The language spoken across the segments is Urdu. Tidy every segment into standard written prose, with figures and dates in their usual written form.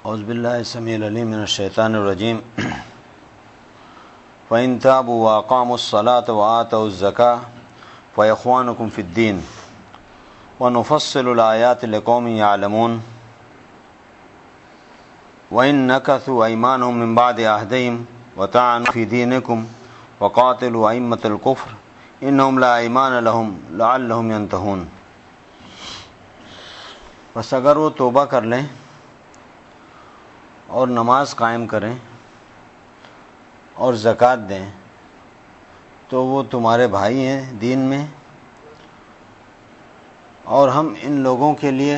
اعوذ باللہ السمیع العلیم من الشیطان الرجیم فَإِن تَابُوا وَأَقَامُوا الصَّلَاةَ وَآتَوُا الزَّكَاةَ فَإِخْوَانُكُمْ فِي الدِّينِ وَنُفَصِّلُ الْآيَاتِ لِقَوْمٍ يَعْلَمُونَ وَإِن نَكَثُوا أَيْمَانَهُم مِّن بَعْدِ عَهْدِهِمْ وَطَعَنُوا فِي دِينِكُمْ وَقَاتِلُوا أَئِمَّةَ الْكُفْرِ إِنَّهُمْ لَا أَيْمَانَ لَهُمْ لَعَلَّهُمْ يَنْتَهُونَ۔ بس اگر وہ توبہ کر لیں اور نماز قائم کریں اور زکوٰۃ دیں تو وہ تمہارے بھائی ہیں دین میں، اور ہم ان لوگوں کے لیے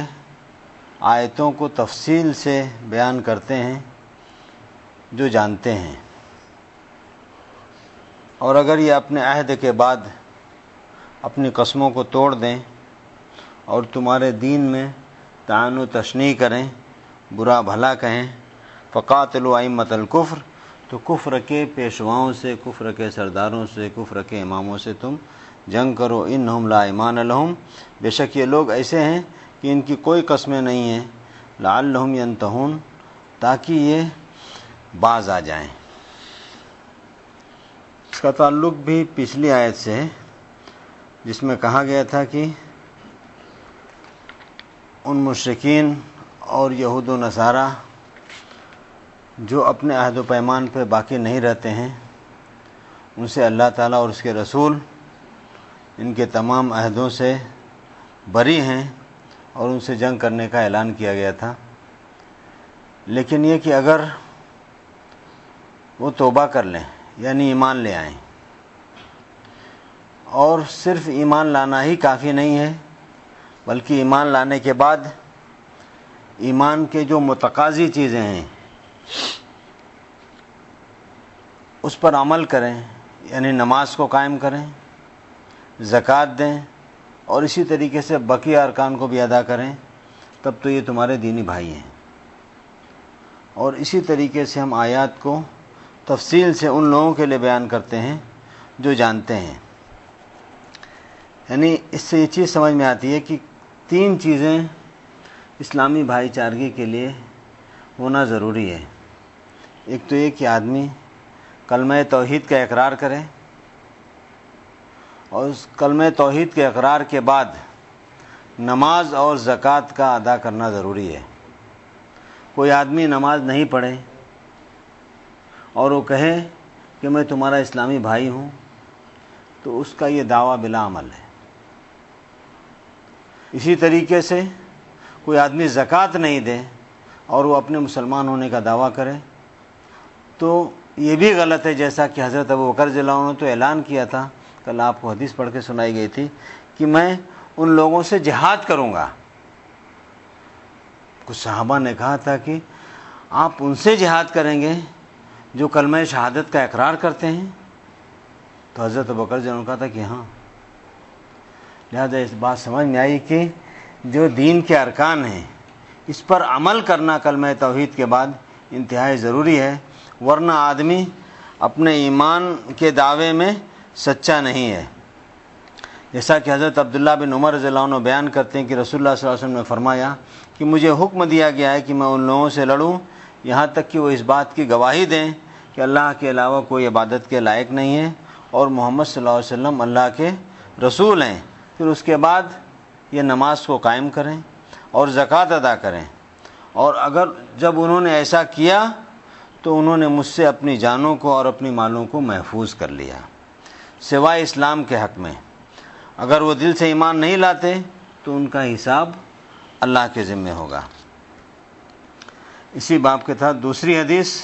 آیتوں کو تفصیل سے بیان کرتے ہیں جو جانتے ہیں۔ اور اگر یہ اپنے عہد کے بعد اپنی قسموں کو توڑ دیں اور تمہارے دین میں طعن و تشنیع کریں، برا بھلا کہیں، فقاتلوا ائمۃ الکفر، تو کفر کے پیشواؤں سے، کفر کے سرداروں سے، کفر کے اماموں سے تم جنگ کرو۔ انہم لا ایمان لہم، بے شک یہ لوگ ایسے ہیں کہ ان کی کوئی قسمیں نہیں ہیں، لعلہم ینتہون، تاکہ یہ باز آ جائیں۔ اس کا تعلق بھی پچھلی آیت سے ہے جس میں کہا گیا تھا کہ ان مشرکین اور یہود و نصارہ جو اپنے عہد و پیمان پہ باقی نہیں رہتے ہیں، ان سے اللہ تعالیٰ اور اس کے رسول ان کے تمام عہدوں سے بری ہیں اور ان سے جنگ کرنے کا اعلان کیا گیا تھا۔ لیکن یہ کہ اگر وہ توبہ کر لیں، یعنی ایمان لے آئیں، اور صرف ایمان لانا ہی کافی نہیں ہے بلکہ ایمان لانے کے بعد ایمان کے جو متقاضی چیزیں ہیں اس پر عمل کریں، یعنی نماز کو قائم کریں، زکوٰۃ دیں اور اسی طریقے سے بقیہ ارکان کو بھی ادا کریں، تب تو یہ تمہارے دینی بھائی ہیں۔ اور اسی طریقے سے ہم آیات کو تفصیل سے ان لوگوں کے لیے بیان کرتے ہیں جو جانتے ہیں۔ یعنی اس سے یہ چیز سمجھ میں آتی ہے کہ تین چیزیں اسلامی بھائی چارگی کے لیے ہونا ضروری ہے۔ ایک تو یہ کہ آدمی کلمہ توحید کا اقرار کرے، اور اس کلمہ توحید کے اقرار کے بعد نماز اور زکوٰۃ کا ادا کرنا ضروری ہے۔ کوئی آدمی نماز نہیں پڑھے اور وہ کہے کہ میں تمہارا اسلامی بھائی ہوں، تو اس کا یہ دعویٰ بلا عمل ہے۔ اسی طریقے سے کوئی آدمی زکوٰۃ نہیں دے اور وہ اپنے مسلمان ہونے کا دعویٰ کرے تو یہ بھی غلط ہے، جیسا کہ حضرت ابوبکر رضی اللہ عنہ نے تو اعلان کیا تھا، کل آپ کو حدیث پڑھ کے سنائی گئی تھی کہ میں ان لوگوں سے جہاد کروں گا۔ کچھ صحابہ نے کہا تھا کہ آپ ان سے جہاد کریں گے جو کلمہ شہادت کا اقرار کرتے ہیں؟ تو حضرت ابوبکر رضی اللہ عنہ نے کہا تھا کہ ہاں۔ لہذا اس بات سمجھ میں آئی کہ جو دین کے ارکان ہیں اس پر عمل کرنا کلمہ توحید کے بعد انتہائی ضروری ہے، ورنہ آدمی اپنے ایمان کے دعوے میں سچا نہیں ہے۔ جیسا کہ حضرت عبداللہ بن عمر رضی اللہ عنہ بیان کرتے ہیں کہ رسول اللہ صلی اللہ علیہ وسلم نے فرمایا کہ مجھے حکم دیا گیا ہے کہ میں ان لوگوں سے لڑوں یہاں تک کہ وہ اس بات کی گواہی دیں کہ اللہ کے علاوہ کوئی عبادت کے لائق نہیں ہے اور محمد صلی اللہ علیہ وسلم اللہ کے رسول ہیں، پھر اس کے بعد یہ نماز کو قائم کریں اور زکوٰۃ ادا کریں۔ اور اگر جب انہوں نے ایسا کیا تو انہوں نے مجھ سے اپنی جانوں کو اور اپنی مالوں کو محفوظ کر لیا سوائے اسلام کے حق میں۔ اگر وہ دل سے ایمان نہیں لاتے تو ان کا حساب اللہ کے ذمہ ہوگا۔ اسی باب کے تحت دوسری حدیث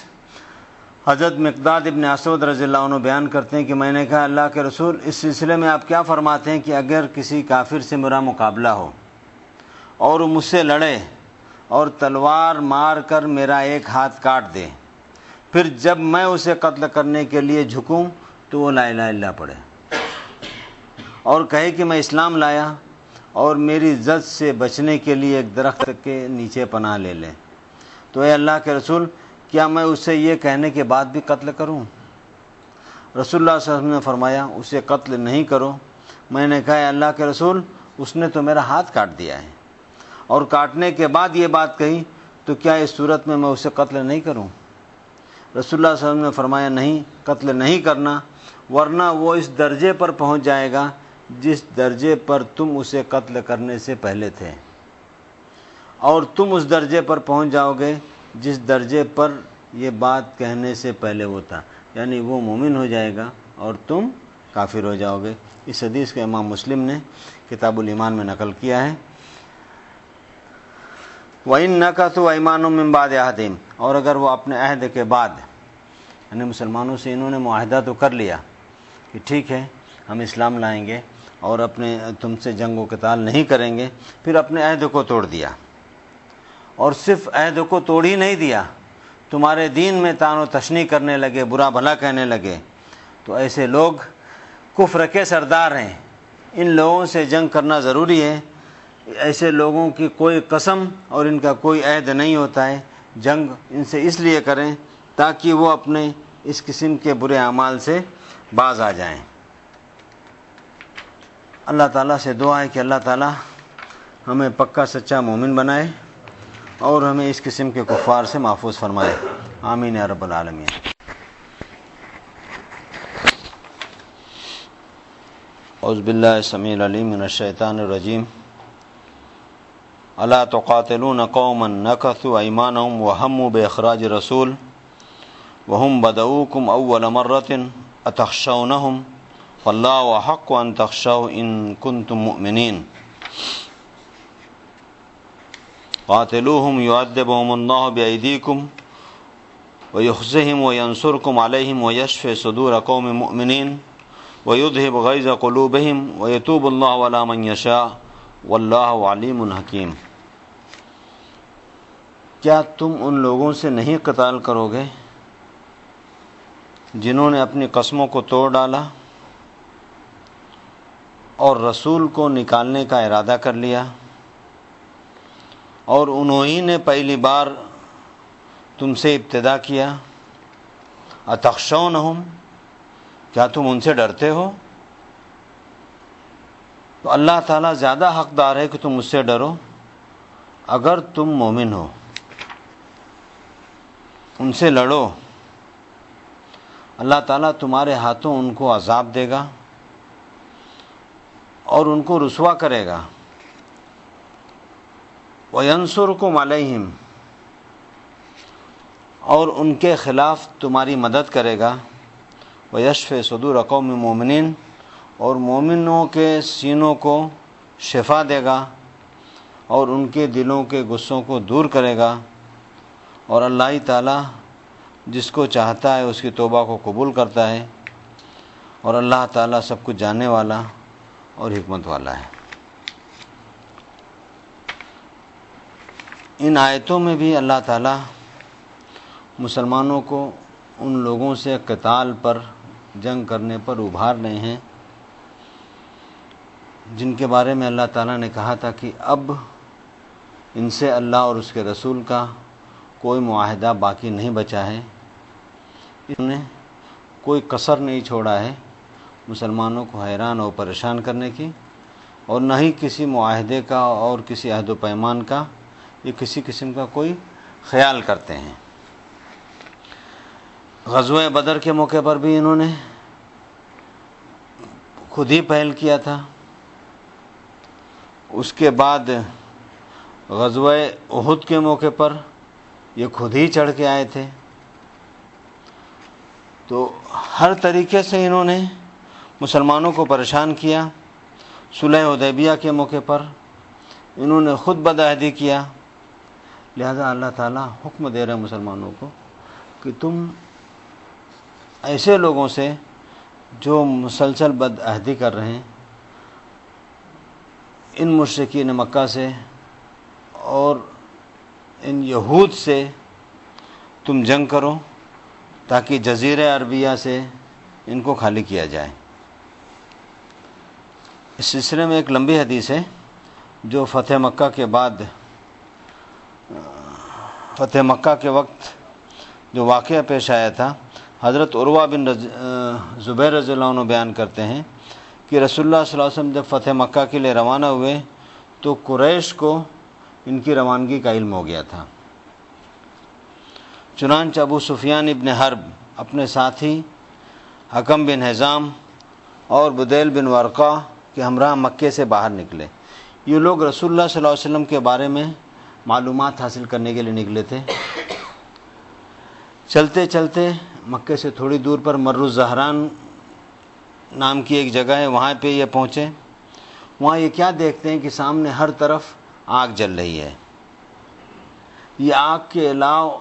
حضرت مقداد ابن اسود رضی اللہ عنہ بیان کرتے ہیں کہ میں نے کہا اللہ کے رسول، اس سلسلے میں آپ کیا فرماتے ہیں کہ اگر کسی کافر سے میرا مقابلہ ہو اور وہ مجھ سے لڑے اور تلوار مار کر میرا ایک ہاتھ کاٹ دے، پھر جب میں اسے قتل کرنے کے لیے جھکوں تو وہ لا الہ الا اللہ پڑھے اور کہے کہ میں اسلام لایا اور میری زد سے بچنے کے لیے ایک درخت کے نیچے پناہ لے لے، تو اے اللہ کے رسول کیا میں اسے یہ کہنے کے بعد بھی قتل کروں؟ رسول اللہ صلی اللہ علیہ وسلم نے فرمایا اسے قتل نہیں کرو۔ میں نے کہا اے اللہ کے رسول، اس نے تو میرا ہاتھ کاٹ دیا ہے اور کاٹنے کے بعد یہ بات کہی تو کیا اس صورت میں اسے قتل نہیں کروں؟ رسول اللہ صلی اللہ علیہ وسلم نے فرمایا نہیں، قتل نہیں کرنا، ورنہ وہ اس درجے پر پہنچ جائے گا جس درجے پر تم اسے قتل کرنے سے پہلے تھے، اور تم اس درجے پر پہنچ جاؤ گے جس درجے پر یہ بات کہنے سے پہلے وہ تھا، یعنی وہ مومن ہو جائے گا اور تم کافر ہو جاؤ گے۔ اس حدیث کو امام مسلم نے کتاب الایمان میں نقل کیا ہے۔ وَإِن نَكَثُوا أَيْمَانَهُم مِّن بَعْدِ عَهْدِهِمْ، اور اگر وہ اپنے عہد کے بعد، یعنی مسلمانوں سے انہوں نے معاہدہ تو کر لیا کہ ٹھیک ہے ہم اسلام لائیں گے اور اپنے تم سے جنگ و قتال نہیں کریں گے، پھر اپنے عہد کو توڑ دیا، اور صرف عہد کو توڑ ہی نہیں دیا، تمہارے دین میں طعن و تشنیع کرنے لگے، برا بھلا کہنے لگے، تو ایسے لوگ کفر کے سردار ہیں، ان لوگوں سے جنگ کرنا ضروری ہے۔ ایسے لوگوں کی کوئی قسم اور ان کا کوئی عہد نہیں ہوتا ہے، جنگ ان سے اس لیے کریں تاکہ وہ اپنے اس قسم کے برے اعمال سے باز آ جائیں۔ اللہ تعالیٰ سے دعا ہے کہ اللہ تعالیٰ ہمیں پکا سچا مومن بنائے اور ہمیں اس قسم کے کفار سے محفوظ فرمائے، آمین یا رب العالمین۔ اعوذ باللہ السمیع العلیم من الشیطان الرجیم۔ الا تقاتلون قوما نکثوا ایمانهم وہموا باخراج الرسول وهم بدؤوکم اول مرۃ اتخشونهم فاللہ احق ان تخشوه ان کنتم مؤمنین قاتلوهم يعذبهم الله بأيديكم ويخزهم وينصركم عليهم ويشفي صدور قوم مؤمنين ويذهب غيظ قلوبهم ويتوب الله على من يشاء والله عليم حكيم۔ کیا تم ان لوگوں سے نہیں قتال کرو گے جنہوں نے اپنی قسموں کو توڑ ڈالا اور رسول کو نکالنے کا ارادہ کر لیا، اور انہی نے پہلی بار تم سے ابتدا کیا؟ اتخشونہم، کیا تم ان سے ڈرتے ہو؟ تو اللہ تعالیٰ زیادہ حقدار ہے کہ تم اس سے ڈرو اگر تم مومن ہو، ان سے لڑو، اللہ تعالیٰ تمہارے ہاتھوں ان کو عذاب دے گا اور ان کو رسوا کرے گا۔ وَيَنْصُرُكُمْ عَلَيْهِمْ، اور ان کے خلاف تمہاری مدد کرے گا۔ وَيَشْفِي صُدُورَ قَوْمٍ مُؤْمِنِينَ، اور مومنوں کے سینوں کو شفا دے گا اور ان کے دلوں کے غصوں کو دور کرے گا، اور اللہ تعالیٰ جس کو چاہتا ہے اس کی توبہ کو قبول کرتا ہے، اور اللہ تعالیٰ سب کچھ جاننے والا اور حکمت والا ہے۔ ان آیتوں میں بھی اللہ تعالیٰ مسلمانوں کو ان لوگوں سے قتال پر، جنگ کرنے پر ابھار رہے ہیں جن کے بارے میں اللہ تعالیٰ نے کہا تھا کہ اب ان سے اللہ اور اس کے رسول کا کوئی معاہدہ باقی نہیں بچا ہے، انہوں نے کوئی کسر نہیں چھوڑا ہے مسلمانوں کو حیران اور پریشان کرنے کی، اور نہ ہی کسی معاہدے کا اور کسی عہد و پیمان کا یہ کسی قسم کا کوئی خیال کرتے ہیں۔ غزوہ بدر کے موقع پر بھی انہوں نے خود ہی پہل کیا تھا، اس کے بعد غزوہ احد کے موقع پر یہ خود ہی چڑھ کے آئے تھے، تو ہر طریقے سے انہوں نے مسلمانوں کو پریشان کیا۔ صلح حدیبیہ کے موقع پر انہوں نے خود بدعہدی کیا، لہذا اللہ تعالیٰ حکم دے رہے مسلمانوں کو کہ تم ایسے لوگوں سے جو مسلسل بدعہدی کر رہے ہیں، ان مشرکین مکہ سے اور ان یہود سے تم جنگ کرو تاکہ جزیرہ عربیہ سے ان کو خالی کیا جائے۔ اس سلسلے میں ایک لمبی حدیث ہے جو فتح مکہ کے بعد، فتح مکہ کے وقت جو واقعہ پیش آیا تھا، حضرت عروہ بن زبیر رضی اللہ عنہ بیان کرتے ہیں کہ رسول اللہ صلی اللہ علیہ وسلم جب فتح مکہ کے لیے روانہ ہوئے تو قریش کو ان کی روانگی کا علم ہو گیا تھا، چنانچہ ابو سفیان ابن حرب اپنے ساتھی حکم بن حزام اور بدیل بن ورقہ کے ہمراہ مکے سے باہر نکلے۔ یہ لوگ رسول اللہ صلی اللہ علیہ وسلم کے بارے میں معلومات حاصل کرنے کے لیے نکلے تھے۔ چلتے چلتے مکے سے تھوڑی دور پر مر الزہران نام کی ایک جگہ ہے، وہاں پہ یہ پہنچے۔ وہاں یہ کیا دیکھتے ہیں کہ سامنے ہر طرف آگ جل رہی ہے۔ یہ آگ کے علاوہ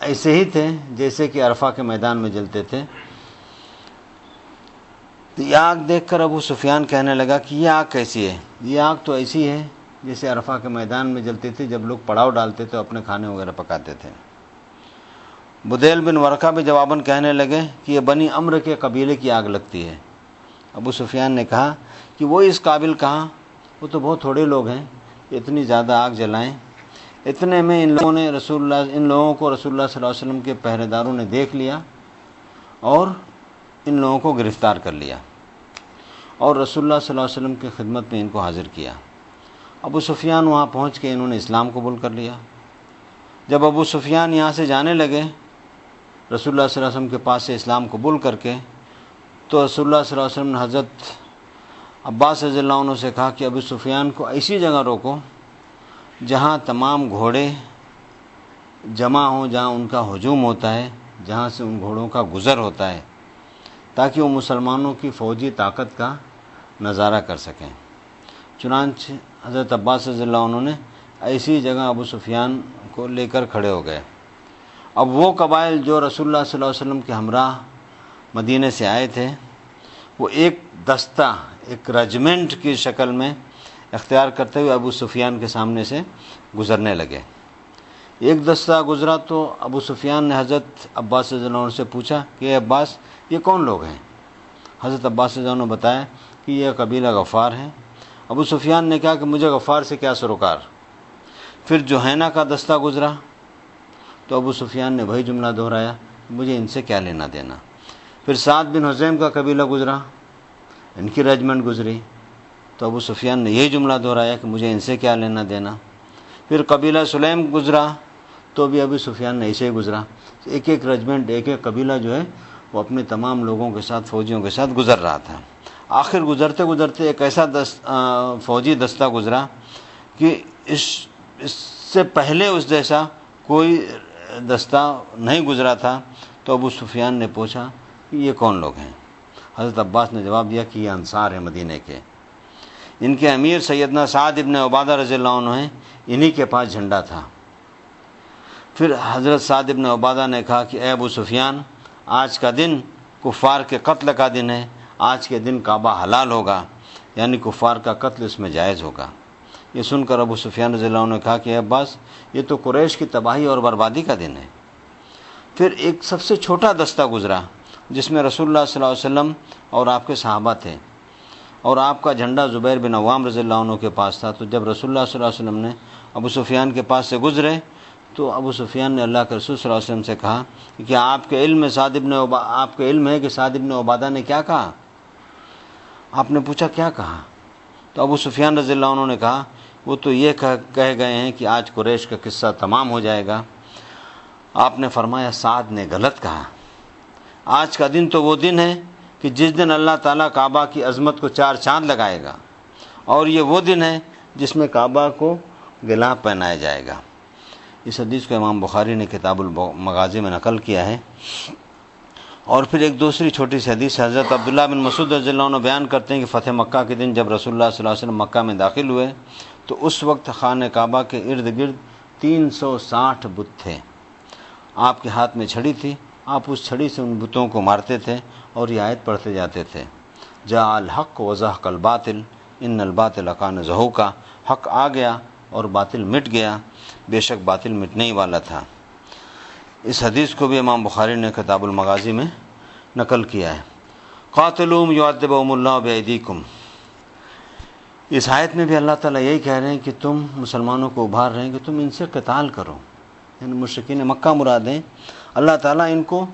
ایسے ہی تھے جیسے کہ عرفہ کے میدان میں جلتے تھے۔ تو یہ آگ دیکھ کر ابو سفیان کہنے لگا کہ یہ آگ کیسی ہے؟ یہ آگ تو ایسی ہے جیسے عرفہ کے میدان میں جلتی تھی جب لوگ پڑاؤ ڈالتے تھے، اپنے کھانے وغیرہ پکاتے تھے۔ بدیل بن ورقہ بھی جواباً کہنے لگے کہ یہ بنی عمرو کے قبیلے کی آگ لگتی ہے۔ ابو سفیان نے کہا کہ وہ اس قابل کہاں، وہ تو بہت تھوڑے لوگ ہیں، اتنی زیادہ آگ جلائیں۔ اتنے میں ان لوگوں کو رسول اللہ صلی اللہ علیہ وسلم کے پہرے داروں نے دیکھ لیا اور ان لوگوں کو گرفتار کر لیا اور رسول اللہ صلی اللہ علیہ وسلم کی خدمت میں ان کو حاضر کیا۔ ابو سفیان وہاں پہنچ کے انہوں نے اسلام قبول کر لیا۔ جب ابو سفیان یہاں سے جانے لگے رسول اللہ صلی اللہ علیہ وسلم کے پاس سے اسلام قبول کر کے، تو رسول اللہ صلی اللہ علیہ وسلم نے حضرت عباس رضی اللہ عنہ سے کہا کہ ابو سفیان کو ایسی جگہ روکو جہاں تمام گھوڑے جمع ہوں، جہاں ان کا ہجوم ہوتا ہے، جہاں سے ان گھوڑوں کا گزر ہوتا ہے، تاکہ وہ مسلمانوں کی فوجی طاقت کا نظارہ کر سکیں۔ چنانچہ حضرت عباس رضی اللہ عنہ نے ایسی جگہ ابو سفیان کو لے کر کھڑے ہو گئے۔ اب وہ قبائل جو رسول اللہ صلی اللہ علیہ وسلم کے ہمراہ مدینے سے آئے تھے، وہ ایک دستہ، ایک رجمنٹ کی شکل میں اختیار کرتے ہوئے ابو سفیان کے سامنے سے گزرنے لگے۔ ایک دستہ گزرا تو ابو سفیان نے حضرت عباس رضی اللہ عنہ سے پوچھا کہ عباس یہ کون لوگ ہیں؟ حضرت عباس رضی اللہ عنہ نے بتایا کہ یہ قبیلہ غفار ہے۔ ابو سفیان نے کہا کہ مجھے غفار سے کیا سروکار؟ پھر جوہینہ کا دستہ گزرا تو ابو سفیان نے وہی جملہ دہرایا، مجھے ان سے کیا لینا دینا۔ پھر سعد بن حزیم کا قبیلہ گزرا، ان کی رجمنٹ گزری تو ابو سفیان نے یہی جملہ دہرایا کہ مجھے ان سے کیا لینا دینا۔ پھر قبیلہ سلیم گزرا تو بھی ابو سفیان نے ایسے ہی گزرا۔ ایک ایک رجمنٹ، ایک ایک قبیلہ جو ہے وہ اپنے تمام لوگوں کے ساتھ، فوجیوں کے ساتھ گزر رہا تھا۔ آخر گزرتے گزرتے ایک ایسا فوجی دستہ گزرا کہ اس سے پہلے اس جیسا کوئی دستہ نہیں گزرا تھا۔ تو ابو سفیان نے پوچھا کہ یہ کون لوگ ہیں؟ حضرت عباس نے جواب دیا کہ یہ انصار ہیں مدینے کے، ان کے امیر سیدنا سعد ابن عبادہ رضی اللہ عنہ ہیں، انہی کے پاس جھنڈا تھا۔ پھر حضرت سعد ابن عبادہ نے کہا کہ اے ابو سفیان، آج کا دن کفار کے قتل کا دن ہے، آج کے دن کعبہ حلال ہوگا، یعنی کفار کا قتل اس میں جائز ہوگا۔ یہ سن کر ابو سفیان رضی اللہ عنہ نے کہا کہ اے عباس، یہ تو قریش کی تباہی اور بربادی کا دن ہے۔ پھر ایک سب سے چھوٹا دستہ گزرا جس میں رسول اللہ صلی اللہ علیہ وسلم اور آپ کے صحابہ تھے، اور آپ کا جھنڈا زبیر بن عوام رضی اللہ عنہ کے پاس تھا۔ تو جب رسول اللہ صلی اللہ علیہ وسلم نے ابو سفیان کے پاس سے گزرے تو ابو سفیان نے اللہ کے رسول صلی اللہ علیہ وسلم سے کہا کہ کیا آپ کے علم ہے کہ سعد ابن عبادہ نے کیا کہا؟ آپ نے پوچھا کیا کہا؟ تو ابو سفیان رضی اللہ عنہ نے کہا وہ تو یہ کہہ گئے ہیں کہ آج قریش کا قصہ تمام ہو جائے گا۔ آپ نے فرمایا سعد نے غلط کہا، آج کا دن تو وہ دن ہے کہ جس دن اللہ تعالیٰ کعبہ کی عظمت کو 4 چاند لگائے گا، اور یہ وہ دن ہے جس میں کعبہ کو غلاف پہنایا جائے گا۔ اس حدیث کو امام بخاری نے کتاب المغازی میں نقل کیا ہے۔ اور پھر ایک دوسری چھوٹی سی حدیث حضرت عبداللہ بن مسعود رضی اللہ عنہ بیان کرتے ہیں کہ فتح مکہ کے دن جب رسول اللہ صلی اللہ علیہ وسلم مکہ میں داخل ہوئے تو اس وقت خانہ کعبہ کے ارد گرد 360 بت تھے۔ آپ کے ہاتھ میں چھڑی تھی، آپ اس چھڑی سے ان بتوں کو مارتے تھے اور یہ آیت پڑھتے جاتے تھے، جاء الحق وزهق الباطل ان الباطل کان زہوقا، حق آ گیا اور باطل مٹ گیا، بے شک باطل مٹنے ہی والا تھا۔ اس حدیث کو بھی امام بخاری نے کتاب المغازی میں نقل کیا ہے۔ قاتلوہم یعذبہم اللہ بایدیکم، اس آیت میں بھی اللہ تعالیٰ یہی کہہ رہے ہیں کہ تم مسلمانوں کو ابھار رہے ہیں کہ تم ان سے قتال کرو، یعنی مشرکین مکہ مراد ہیں۔ اللہ تعالیٰ ان کو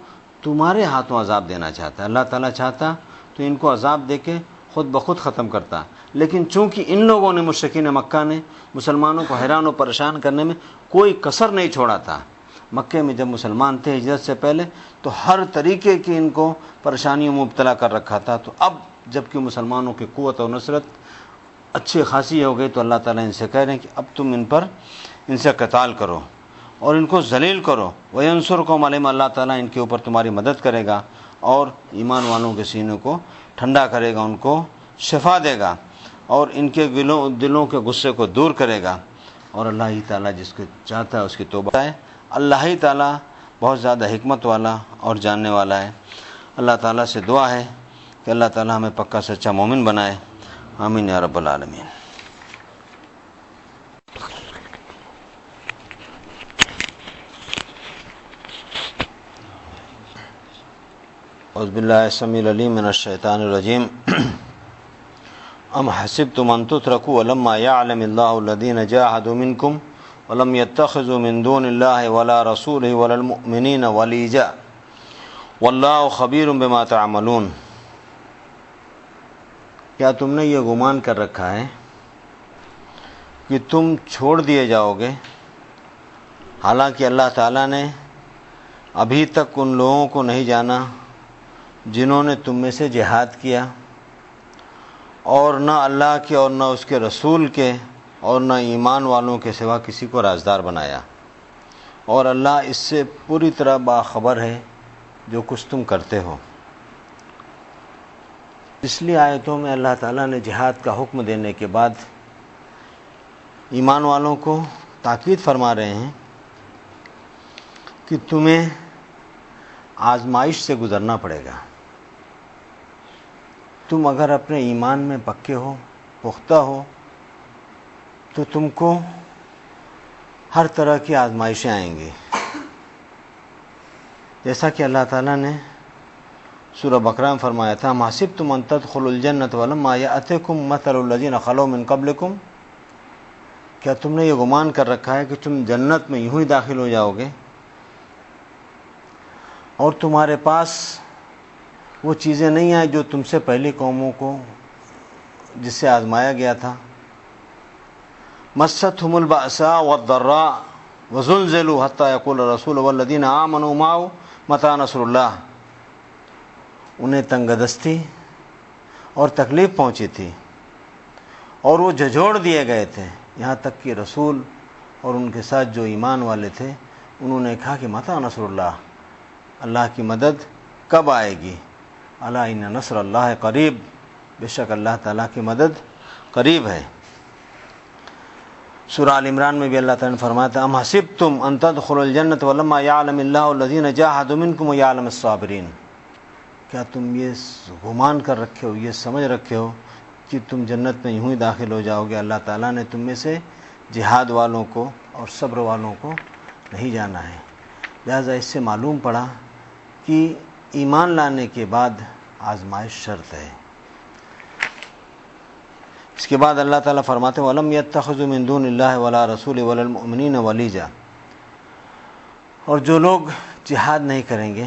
تمہارے ہاتھوں عذاب دینا چاہتا ہے۔ اللہ تعالیٰ چاہتا تو ان کو عذاب دے کے خود بخود ختم کرتا، لیکن چونکہ ان لوگوں نے، مشرکین مکہ نے، مسلمانوں کو حیران و پریشان کرنے میں کوئی کسر نہیں چھوڑا تھا، مکے میں جب مسلمان تھے ہجرت سے پہلے تو ہر طریقے کی ان کو پریشانیوں میں مبتلا کر رکھا تھا، تو اب جب کہ مسلمانوں کی قوت اور نصرت اچھی خاصی ہو گئی تو اللہ تعالیٰ ان سے کہہ رہے ہیں کہ اب تم ان سے قتال کرو اور ان کو ذلیل کرو، وَيَنْصُرْكُمْ عَلَيْهِمْ، اللہ تعالیٰ ان کے اوپر تمہاری مدد کرے گا اور ایمان والوں کے سینوں کو ٹھنڈا کرے گا، ان کو شفا دے گا اور ان کے دلوں کے غصے کو دور کرے گا، اور اللہ ہی تعالیٰ جس کو چاہتا ہے اس کی توبہ ہے۔ اللہ ہی تعالیٰ بہت زیادہ حکمت والا اور جاننے والا ہے۔ اللہ تعالیٰ سے دعا ہے کہ اللہ تعالیٰ ہمیں پکا سچا مومن بنائے، آمین یا رب العالمین۔ اعوذ باللہ السمیع العلیم من الشیطان الرجیم۔ ام حسبتم ان تترکوا ولما یعلم اللہ الذین جاہدوا منکم ولم يتخذوا من دون اللہ ولا رسولہ ولا المؤمنین ولیجا واللہ خبیر بما تعملون۔ کیا تم نے یہ گمان کر رکھا ہے کہ تم چھوڑ دیے جاؤ گے، حالانکہ اللہ تعالیٰ نے ابھی تک ان لوگوں کو نہیں جانا جنہوں نے تم میں سے جہاد کیا، اور نہ اللہ کے اور نہ اس کے رسول کے اور نہ ایمان والوں کے سوا کسی کو رازدار بنایا، اور اللہ اس سے پوری طرح باخبر ہے جو کچھ تم کرتے ہو۔ پچھلی آیتوں میں اللہ تعالیٰ نے جہاد کا حکم دینے کے بعد ایمان والوں کو تاکید فرما رہے ہیں کہ تمہیں آزمائش سے گزرنا پڑے گا۔ تم اگر اپنے ایمان میں پکے ہو، پختہ ہو، تو تم کو ہر طرح کی آزمائشیں آئیں گی، جیسا کہ اللہ تعالیٰ نے سورہ بقرہ میں فرمایا تھا، حسبتم ان تدخلوا الجنۃ ولما یأتکم مثل الذین خلوا من قبلکم۔ کیا تم نے یہ گمان کر رکھا ہے کہ تم جنت میں یوں ہی داخل ہو جاؤ گے اور تمہارے پاس وہ چیزیں نہیں آئیں جو تم سے پہلی قوموں کو جس سے آزمایا گیا تھا؟ مستهم البأساء والضراء وزلزلوا حتى يقول الرسول والذين آمنوا معه متى نصر اللہ۔ انہیں تنگ دستی اور تکلیف پہنچی تھی اور وہ جھنجھوڑ دیے گئے تھے، یہاں تک کہ رسول اور ان کے ساتھ جو ایمان والے تھے انہوں نے کہا کہ متى نصر اللہ، اللہ کی مدد کب آئے گی؟ الا ان نصر اللہ قریب، بے شک اللہ تعالیٰ کی مدد قریب ہے۔ سورہ آل عمران میں بھی اللہ تعالیٰ نے فرمایا تھا، ام حسبتم ان تدخلوا الجنۃ ولما یعلم اللہ الذین جاہدوا منکم ویعلم الصابرین۔ کیا تم یہ گمان کر رکھے ہو، یہ سمجھ رکھے ہو کہ تم جنت میں یوں ہی داخل ہو جاؤ گے؟ اللہ تعالیٰ نے تم میں سے جہاد والوں کو اور صبر والوں کو نہیں جانا ہے۔ لہذا اس سے معلوم پڑا کہ ایمان لانے کے بعد آزمائش شرط ہے۔ اس کے بعد اللہ تعالیٰ فرماتے ہیں وَلَمْ يَتَّخِذُوا مِن دُونِ اللَّهِ وَلَا رَسُولِهِ وَلَا الْمُؤْمِنِينَ وَلِيجًا، اور جو لوگ جہاد نہیں کریں گے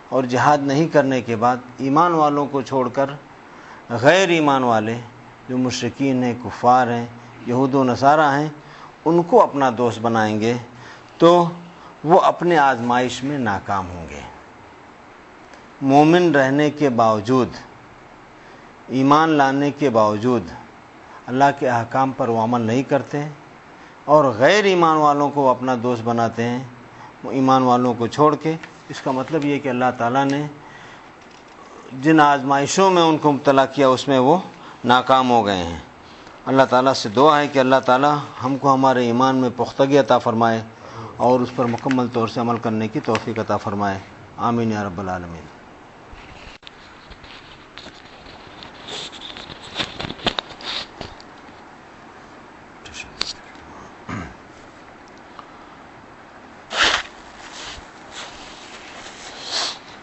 اور جہاد نہیں کرنے کے بعد ایمان والوں کو چھوڑ کر غیر ایمان والے جو مشرکین ہیں، کفار ہیں، یہود و نصارہ ہیں، ان کو اپنا دوست بنائیں گے تو وہ اپنے آزمائش میں ناکام ہوں گے۔ مومن رہنے کے باوجود، ایمان لانے کے باوجود اللہ کے احکام پر وہ عمل نہیں کرتے اور غیر ایمان والوں کو اپنا دوست بناتے ہیں، وہ ایمان والوں کو چھوڑ کے۔ اس کا مطلب یہ کہ اللہ تعالیٰ نے جن آزمائشوں میں ان کو مبتلا کیا اس میں وہ ناکام ہو گئے ہیں۔ اللہ تعالیٰ سے دعا ہے کہ اللہ تعالیٰ ہم کو ہمارے ایمان میں پختگی عطا فرمائے اور اس پر مکمل طور سے عمل کرنے کی توفیق عطا فرمائے، آمین یا رب العالمین۔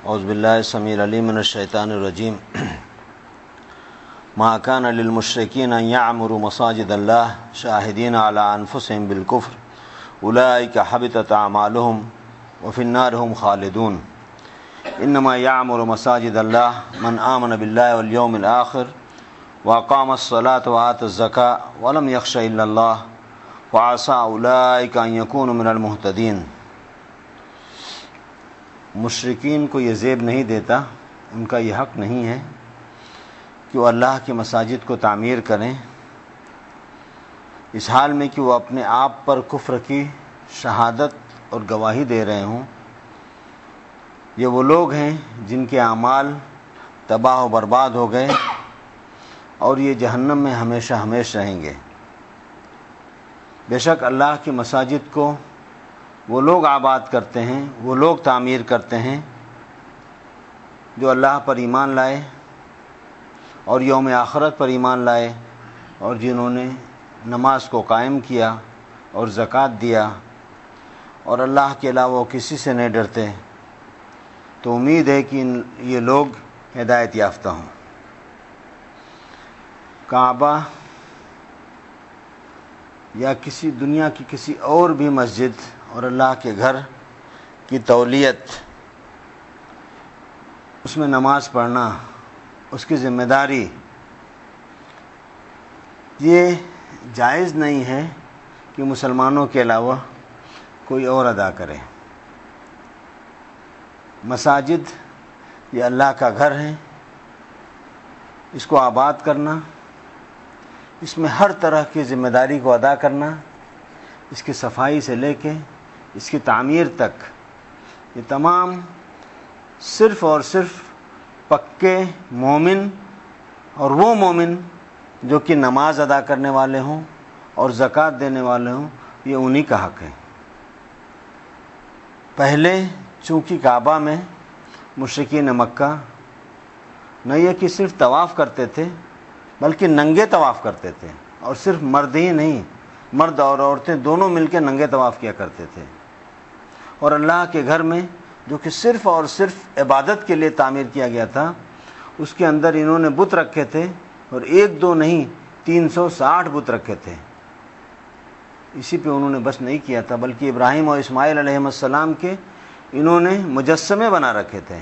اعوذ باللہ السمیع العلیم من الشیطان الرجیم۔ ما کان للمشرکین ان یعمروا مساجد اللہ شاہدین علی انفسہم بالکفر اولئک حبطت اعمالہم وفی النار ہم خالدون۔ انما یعمر مساجد اللہ من آمن باللہ والیوم الآخر واقام الصلاة وآت الزکاة ولم یخش الا اللہ وعسى اولئک ان یکونوا من المہتدین۔ مشرکین کو یہ زیب نہیں دیتا، ان کا یہ حق نہیں ہے کہ وہ اللہ کی مساجد کو تعمیر کریں اس حال میں کہ وہ اپنے آپ پر کفر کی شہادت اور گواہی دے رہے ہوں۔ یہ وہ لوگ ہیں جن کے اعمال تباہ و برباد ہو گئے اور یہ جہنم میں ہمیشہ ہمیشہ رہیں گے۔ بے شک اللہ کی مساجد کو وہ لوگ آباد کرتے ہیں، وہ لوگ تعمیر کرتے ہیں جو اللہ پر ایمان لائے اور یوم آخرت پر ایمان لائے، اور جنہوں نے نماز کو قائم کیا اور زکوٰۃ دیا اور اللہ کے علاوہ کسی سے نہیں ڈرتے، تو امید ہے کہ یہ لوگ ہدایت یافتہ ہوں۔ کعبہ یا کسی دنیا کی کسی اور بھی مسجد اور اللہ کے گھر کی تولیت، اس میں نماز پڑھنا، اس کی ذمہ داری، یہ جائز نہیں ہے کہ مسلمانوں کے علاوہ کوئی اور ادا کرے۔ مساجد یہ اللہ کا گھر ہے، اس کو آباد کرنا، اس میں ہر طرح کی ذمہ داری کو ادا کرنا، اس کی صفائی سے لے کے اس کی تعمیر تک، یہ تمام صرف اور صرف پکے مومن اور وہ مومن جو کہ نماز ادا کرنے والے ہوں اور زکوٰۃ دینے والے ہوں، یہ انہی کا حق ہے۔ پہلے چونکہ کعبہ میں مشرکین مکہ نہ یہ کہ صرف طواف کرتے تھے بلکہ ننگے طواف کرتے تھے، اور صرف مرد ہی نہیں، مرد اور عورتیں دونوں مل کے ننگے طواف کیا کرتے تھے، اور اللہ کے گھر میں جو کہ صرف اور صرف عبادت کے لیے تعمیر کیا گیا تھا، اس کے اندر انہوں نے بت رکھے تھے، اور ایک دو نہیں 360 بت رکھے تھے۔ اسی پہ انہوں نے بس نہیں کیا تھا، بلکہ ابراہیم اور اسماعیل علیہ السلام کے انہوں نے مجسمے بنا رکھے تھے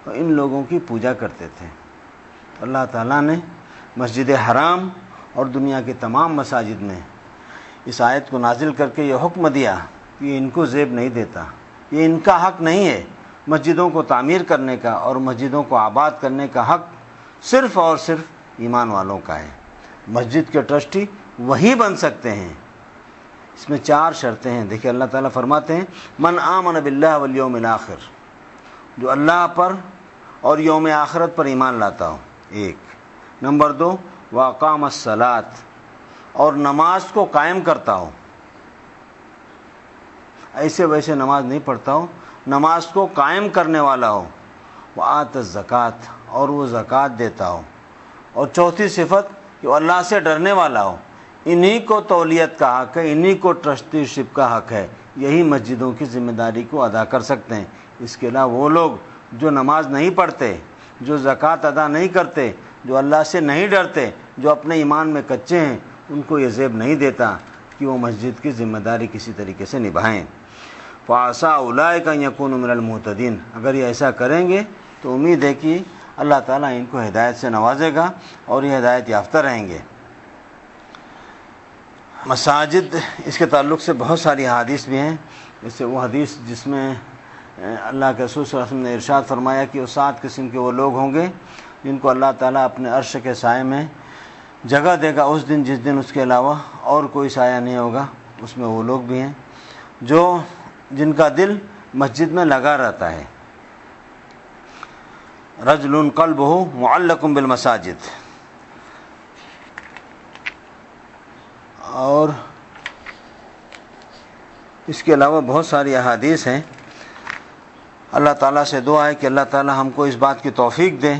اور ان لوگوں کی پوجا کرتے تھے۔ اللہ تعالیٰ نے مسجد حرام اور دنیا کے تمام مساجد میں اس آیت کو نازل کر کے یہ حکم دیا کہ یہ ان کو زیب نہیں دیتا، یہ ان کا حق نہیں ہے۔ مسجدوں کو تعمیر کرنے کا اور مسجدوں کو آباد کرنے کا حق صرف اور صرف ایمان والوں کا ہے۔ مسجد کے ٹرسٹی وہی بن سکتے ہیں۔ اس میں 4 شرطیں ہیں۔ دیکھیں اللہ تعالیٰ فرماتے ہیں من آمن باللہ والیوم الآخر، جو اللہ پر اور یوم آخرت پر ایمان لاتا ہو، 1۔ نمبر 2 واقام الصلاۃ، اور نماز کو قائم کرتا ہو، ایسے ویسے نماز نہیں پڑھتا ہو، نماز کو قائم کرنے والا ہو، وآت الزکوٰۃ، اور وہ زکوٰۃ دیتا ہو، اور 4تھی صفت کہ وہ اللہ سے ڈرنے والا ہو۔ انہی کو تولیت کا حق ہے، انہی کو ٹرسٹی شپ کا حق ہے، یہی مسجدوں کی ذمہ داری کو ادا کر سکتے ہیں۔ اس کے علاوہ وہ لوگ جو نماز نہیں پڑھتے، جو زکوٰۃ ادا نہیں کرتے، جو اللہ سے نہیں ڈرتے، جو اپنے ایمان میں کچے ہیں، ان کو یہ زیب نہیں دیتا کہ وہ مسجد کی ذمہ داری کسی طریقے سے نبھائیں۔ فَعَسَىٰ أُولَٰئِكَ أَن يَكُونُوا مِنَ الْمُهْتَدِينَ، اگر یہ ایسا کریں گے تو امید ہے کہ اللہ تعالیٰ ان کو ہدایت سے نوازے گا اور یہ ہدایت یافتہ رہیں گے۔ مساجد، اس کے تعلق سے بہت ساری حدیث بھی ہیں، جیسے وہ حدیث جس میں اللہ کے رسول صلی اللہ علیہ وسلم نے ارشاد فرمایا کہ وہ 7 قسم کے وہ لوگ ہوں گے جن کو اللہ تعالیٰ اپنے عرش کے سائے میں جگہ دے گا اس دن جس دن اس کے علاوہ اور کوئی سایہ نہیں ہوگا۔ اس میں وہ لوگ بھی ہیں جن کا دل مسجد میں لگا رہتا ہے۔ رجل قلبہ معلق بالمساجد، اور اس کے علاوہ بہت ساری احادیث ہیں۔ اللہ تعالیٰ سے دعا ہے کہ اللہ تعالیٰ ہم کو اس بات کی توفیق دے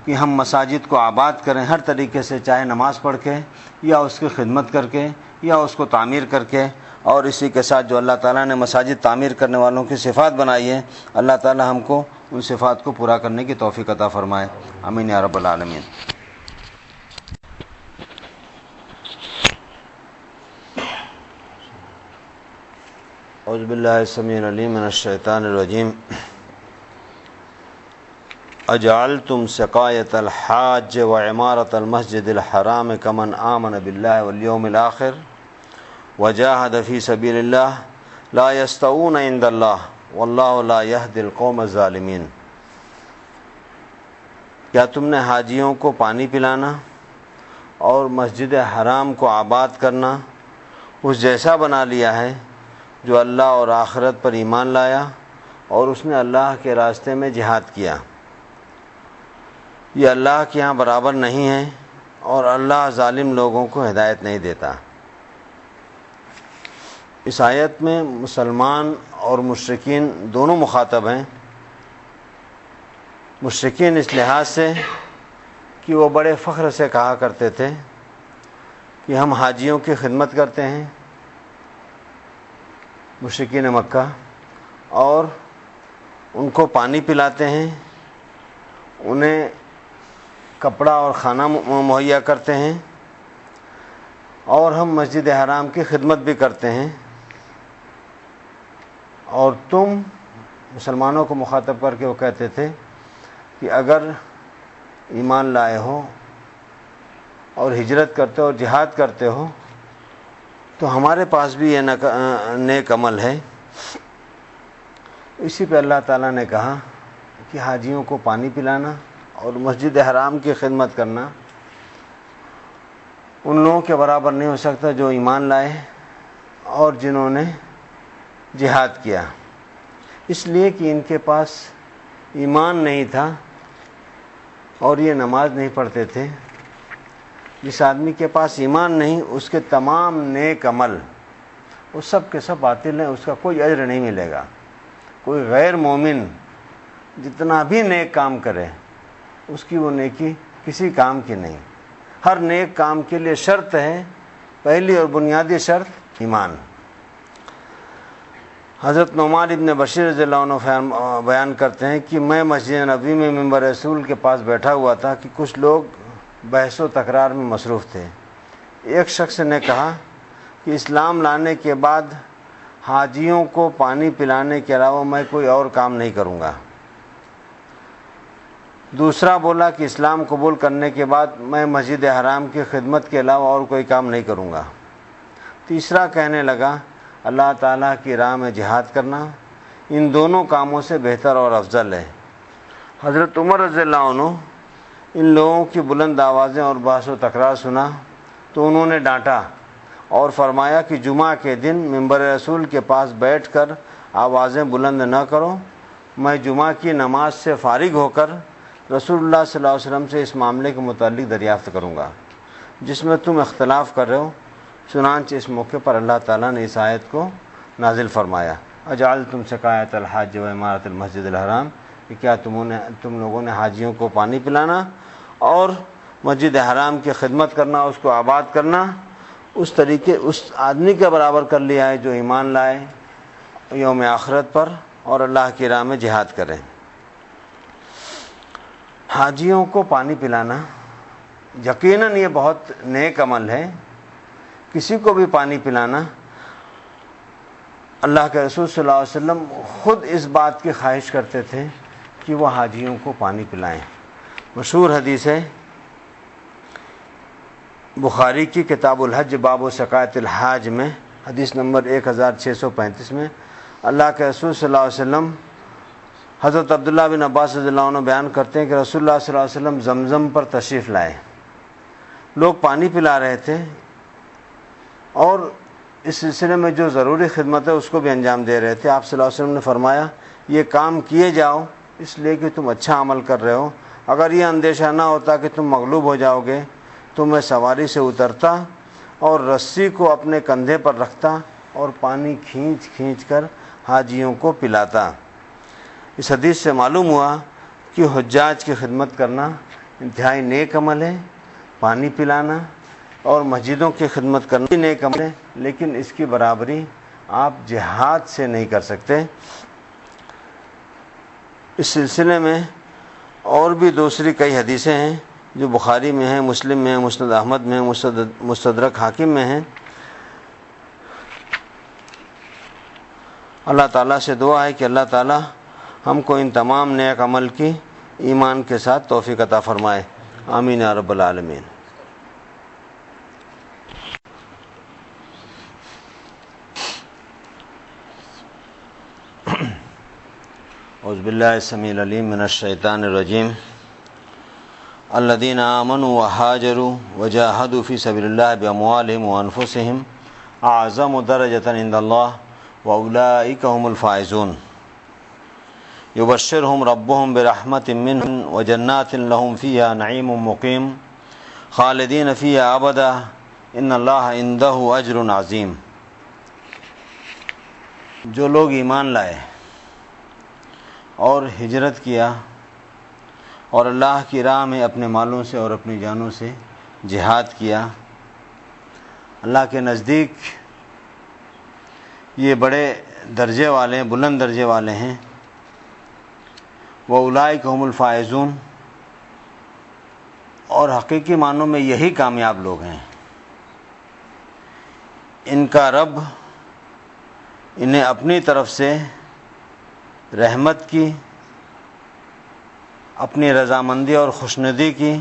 کہ ہم مساجد کو آباد کریں ہر طریقے سے، چاہے نماز پڑھ کے یا اس کی خدمت کر کے یا اس کو تعمیر کر کے، اور اسی کے ساتھ جو اللہ تعالیٰ نے مساجد تعمیر کرنے والوں کی صفات بنائی ہے، اللہ تعالیٰ ہم کو ان صفات کو پورا کرنے کی توفیق عطا فرمائے۔ آمین یا رب العالمین۔ اعوذ باللہ السمیع العلیم من الشیطان الرجیم۔ اجعلتم سقایۃ الحاج وعمارۃ المسجد الحرام کمن آمن باللہ والیوم الآخر وجاہد فی سبیل اللہ لا یستوون عند اللہ واللہ لا یہدی القوم الظالمین۔ کیا تم نے حاجیوں کو پانی پلانا اور مسجد حرام کو آباد کرنا اس جیسا بنا لیا ہے جو اللہ اور آخرت پر ایمان لایا اور اس نے اللہ کے راستے میں جہاد کیا؟ یہ اللہ کے ہاں برابر نہیں ہے اور اللہ ظالم لوگوں کو ہدایت نہیں دیتا۔ اس آیت میں مسلمان اور مشرکین دونوں مخاطب ہیں۔ مشرکین اس لحاظ سے کہ وہ بڑے فخر سے کہا کرتے تھے کہ ہم حاجیوں کی خدمت کرتے ہیں، مشرکین مکہ، اور ان کو پانی پلاتے ہیں، انہیں کپڑا اور کھانا مہیا کرتے ہیں، اور ہم مسجد حرام کی خدمت بھی کرتے ہیں، اور تم مسلمانوں کو مخاطب کر کے وہ کہتے تھے کہ اگر ایمان لائے ہو اور ہجرت کرتے ہو اور جہاد کرتے ہو تو ہمارے پاس بھی یہ نیک عمل ہے۔ اسی پہ اللہ تعالیٰ نے کہا کہ حاجیوں کو پانی پلانا اور مسجد حرام کی خدمت کرنا ان لوگوں کے برابر نہیں ہو سکتا جو ایمان لائے اور جنہوں نے جہاد کیا، اس لیے کہ ان کے پاس ایمان نہیں تھا اور یہ نماز نہیں پڑھتے تھے۔ جس آدمی کے پاس ایمان نہیں، اس کے تمام نیک عمل وہ سب کے سب باطل ہیں، اس کا کوئی اجر نہیں ملے گا۔ کوئی غیر مومن جتنا بھی نیک کام کرے اس کی وہ نیکی کسی کام کی نہیں۔ ہر نیک کام کے لیے شرط ہے، پہلی اور بنیادی شرط ایمان۔ حضرت نعمان ابن بشیر رضی اللہ عنہ بیان کرتے ہیں کہ میں مسجد نبوی میں ممبر رسول کے پاس بیٹھا ہوا تھا کہ کچھ لوگ بحث و تکرار میں مصروف تھے۔ ایک شخص نے کہا کہ اسلام لانے کے بعد حاجیوں کو پانی پلانے کے علاوہ میں کوئی اور کام نہیں کروں گا۔ دوسرا بولا کہ اسلام قبول کرنے کے بعد میں مسجد حرام کی خدمت کے علاوہ اور کوئی کام نہیں کروں گا۔ تیسرا کہنے لگا اللہ تعالیٰ کی راہ میں جہاد کرنا ان دونوں کاموں سے بہتر اور افضل ہے۔ حضرت عمر رضی اللہ عنہ ان لوگوں کی بلند آوازیں اور بحث و تکرار سنا تو انہوں نے ڈانٹا اور فرمایا کہ جمعہ کے دن ممبر رسول کے پاس بیٹھ کر آوازیں بلند نہ کرو، میں جمعہ کی نماز سے فارغ ہو کر رسول اللہ صلی اللہ علیہ وسلم سے اس معاملے کے متعلق دریافت کروں گا جس میں تم اختلاف کر رہے ہو۔ چنانچہ اس موقع پر اللہ تعالیٰ نے اس آیت کو نازل فرمایا، اجعلتم سقایۃ الحاج و عمارۃ المسجد الحرام، کہ کیا تم لوگوں نے حاجیوں کو پانی پلانا اور مسجد حرام کی خدمت کرنا، اس کو آباد کرنا اس طریقے اس آدمی کے برابر کر لیا ہے جو ایمان لائے یوم آخرت پر اور اللہ کی راہ میں جہاد کرے۔ حاجیوں کو پانی پلانا یقیناً یہ بہت نیک عمل ہے۔ کسی کو بھی پانی پلانا، اللہ کے رسول صلی اللہ علیہ وسلم خود اس بات کی خواہش کرتے تھے کہ وہ حاجیوں کو پانی پلائیں۔ مشہور حدیث ہے بخاری کی کتاب الحج باب و سقایۃ الحاج میں، حدیث نمبر 1635 میں اللہ کے رسول صلی اللہ علیہ وسلم، حضرت عبداللہ بن عباس رضی اللہ عنہ بیان کرتے ہیں کہ رسول اللہ صلی اللہ علیہ وسلم زمزم پر تشریف لائے، لوگ پانی پلا رہے تھے اور اس سلسلے میں جو ضروری خدمت ہے اس کو بھی انجام دے رہے تھے۔ آپ صلی اللہ علیہ وسلم نے فرمایا یہ کام کیے جاؤ اس لیے کہ تم اچھا عمل کر رہے ہو، اگر یہ اندیشہ نہ ہوتا کہ تم مغلوب ہو جاؤ گے تو میں سواری سے اترتا اور رسی کو اپنے کندھے پر رکھتا اور پانی کھینچ کھینچ کر حاجیوں کو پلاتا۔ اس حدیث سے معلوم ہوا کہ حجاج کی خدمت کرنا انتہائی نیک عمل ہے، پانی پلانا اور مسجدوں کی خدمت کرنا نیک عمل ہے، لیکن اس کی برابری آپ جہاد سے نہیں کر سکتے۔ اس سلسلے میں اور بھی دوسری کئی حدیثیں ہیں جو بخاری میں ہیں، مسلم میں ہیں، مسند احمد میں ہیں، مستدرک حاکم میں ہیں۔ اللہ تعالیٰ سے دعا ہے کہ اللہ تعالیٰ ہم کو ان تمام نیک عمل کی ایمان کے ساتھ توفیق عطا فرمائے، آمین یا رب العالمین۔ اعوذ باللہ السمیع العلیم من الشیطان الرجیم الذین آمنوا وہاجروا وجاہدوا فی سبیل اللہ باموالہم وانفسہم اعظم درجۃ عند اللہ واولئک هم الفائزون یبشرہم ربہم برحمۃ منہ وجنات لہم فیہا نعیم مقیم خالدین فیہا ابدا ان اللہ عندہ اجر عظیم۔ جو لوگ ایمان لائے اور ہجرت کیا اور اللہ کی راہ میں اپنے مالوں سے اور اپنی جانوں سے جہاد کیا، اللہ کے نزدیک یہ بڑے درجے والے ہیں، بلند درجے والے ہیں۔ وَأُولَئِكَ هُمُ الْفَائِزُونَ، اور حقیقی معنوں میں یہی کامیاب لوگ ہیں۔ ان کا رب انہیں اپنی طرف سے رحمت کی، اپنی رضامندی اور خوشنودی کی،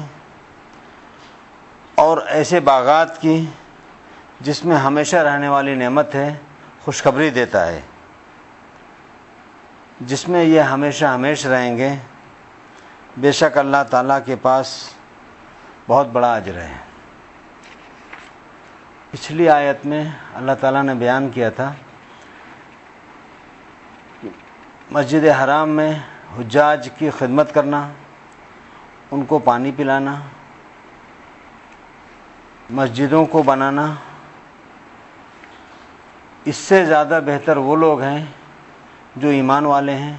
اور ایسے باغات کی جس میں ہمیشہ رہنے والی نعمت ہے، خوشخبری دیتا ہے، جس میں یہ ہمیشہ ہمیشہ رہیں گے۔ بے شک اللہ تعالیٰ کے پاس بہت بڑا اجر ہے۔ پچھلی آیت میں اللہ تعالیٰ نے بیان کیا تھا کہ مسجد حرام میں حجاج کی خدمت کرنا، ان کو پانی پلانا، مسجدوں کو بنانا، اس سے زیادہ بہتر وہ لوگ ہیں جو ایمان والے ہیں،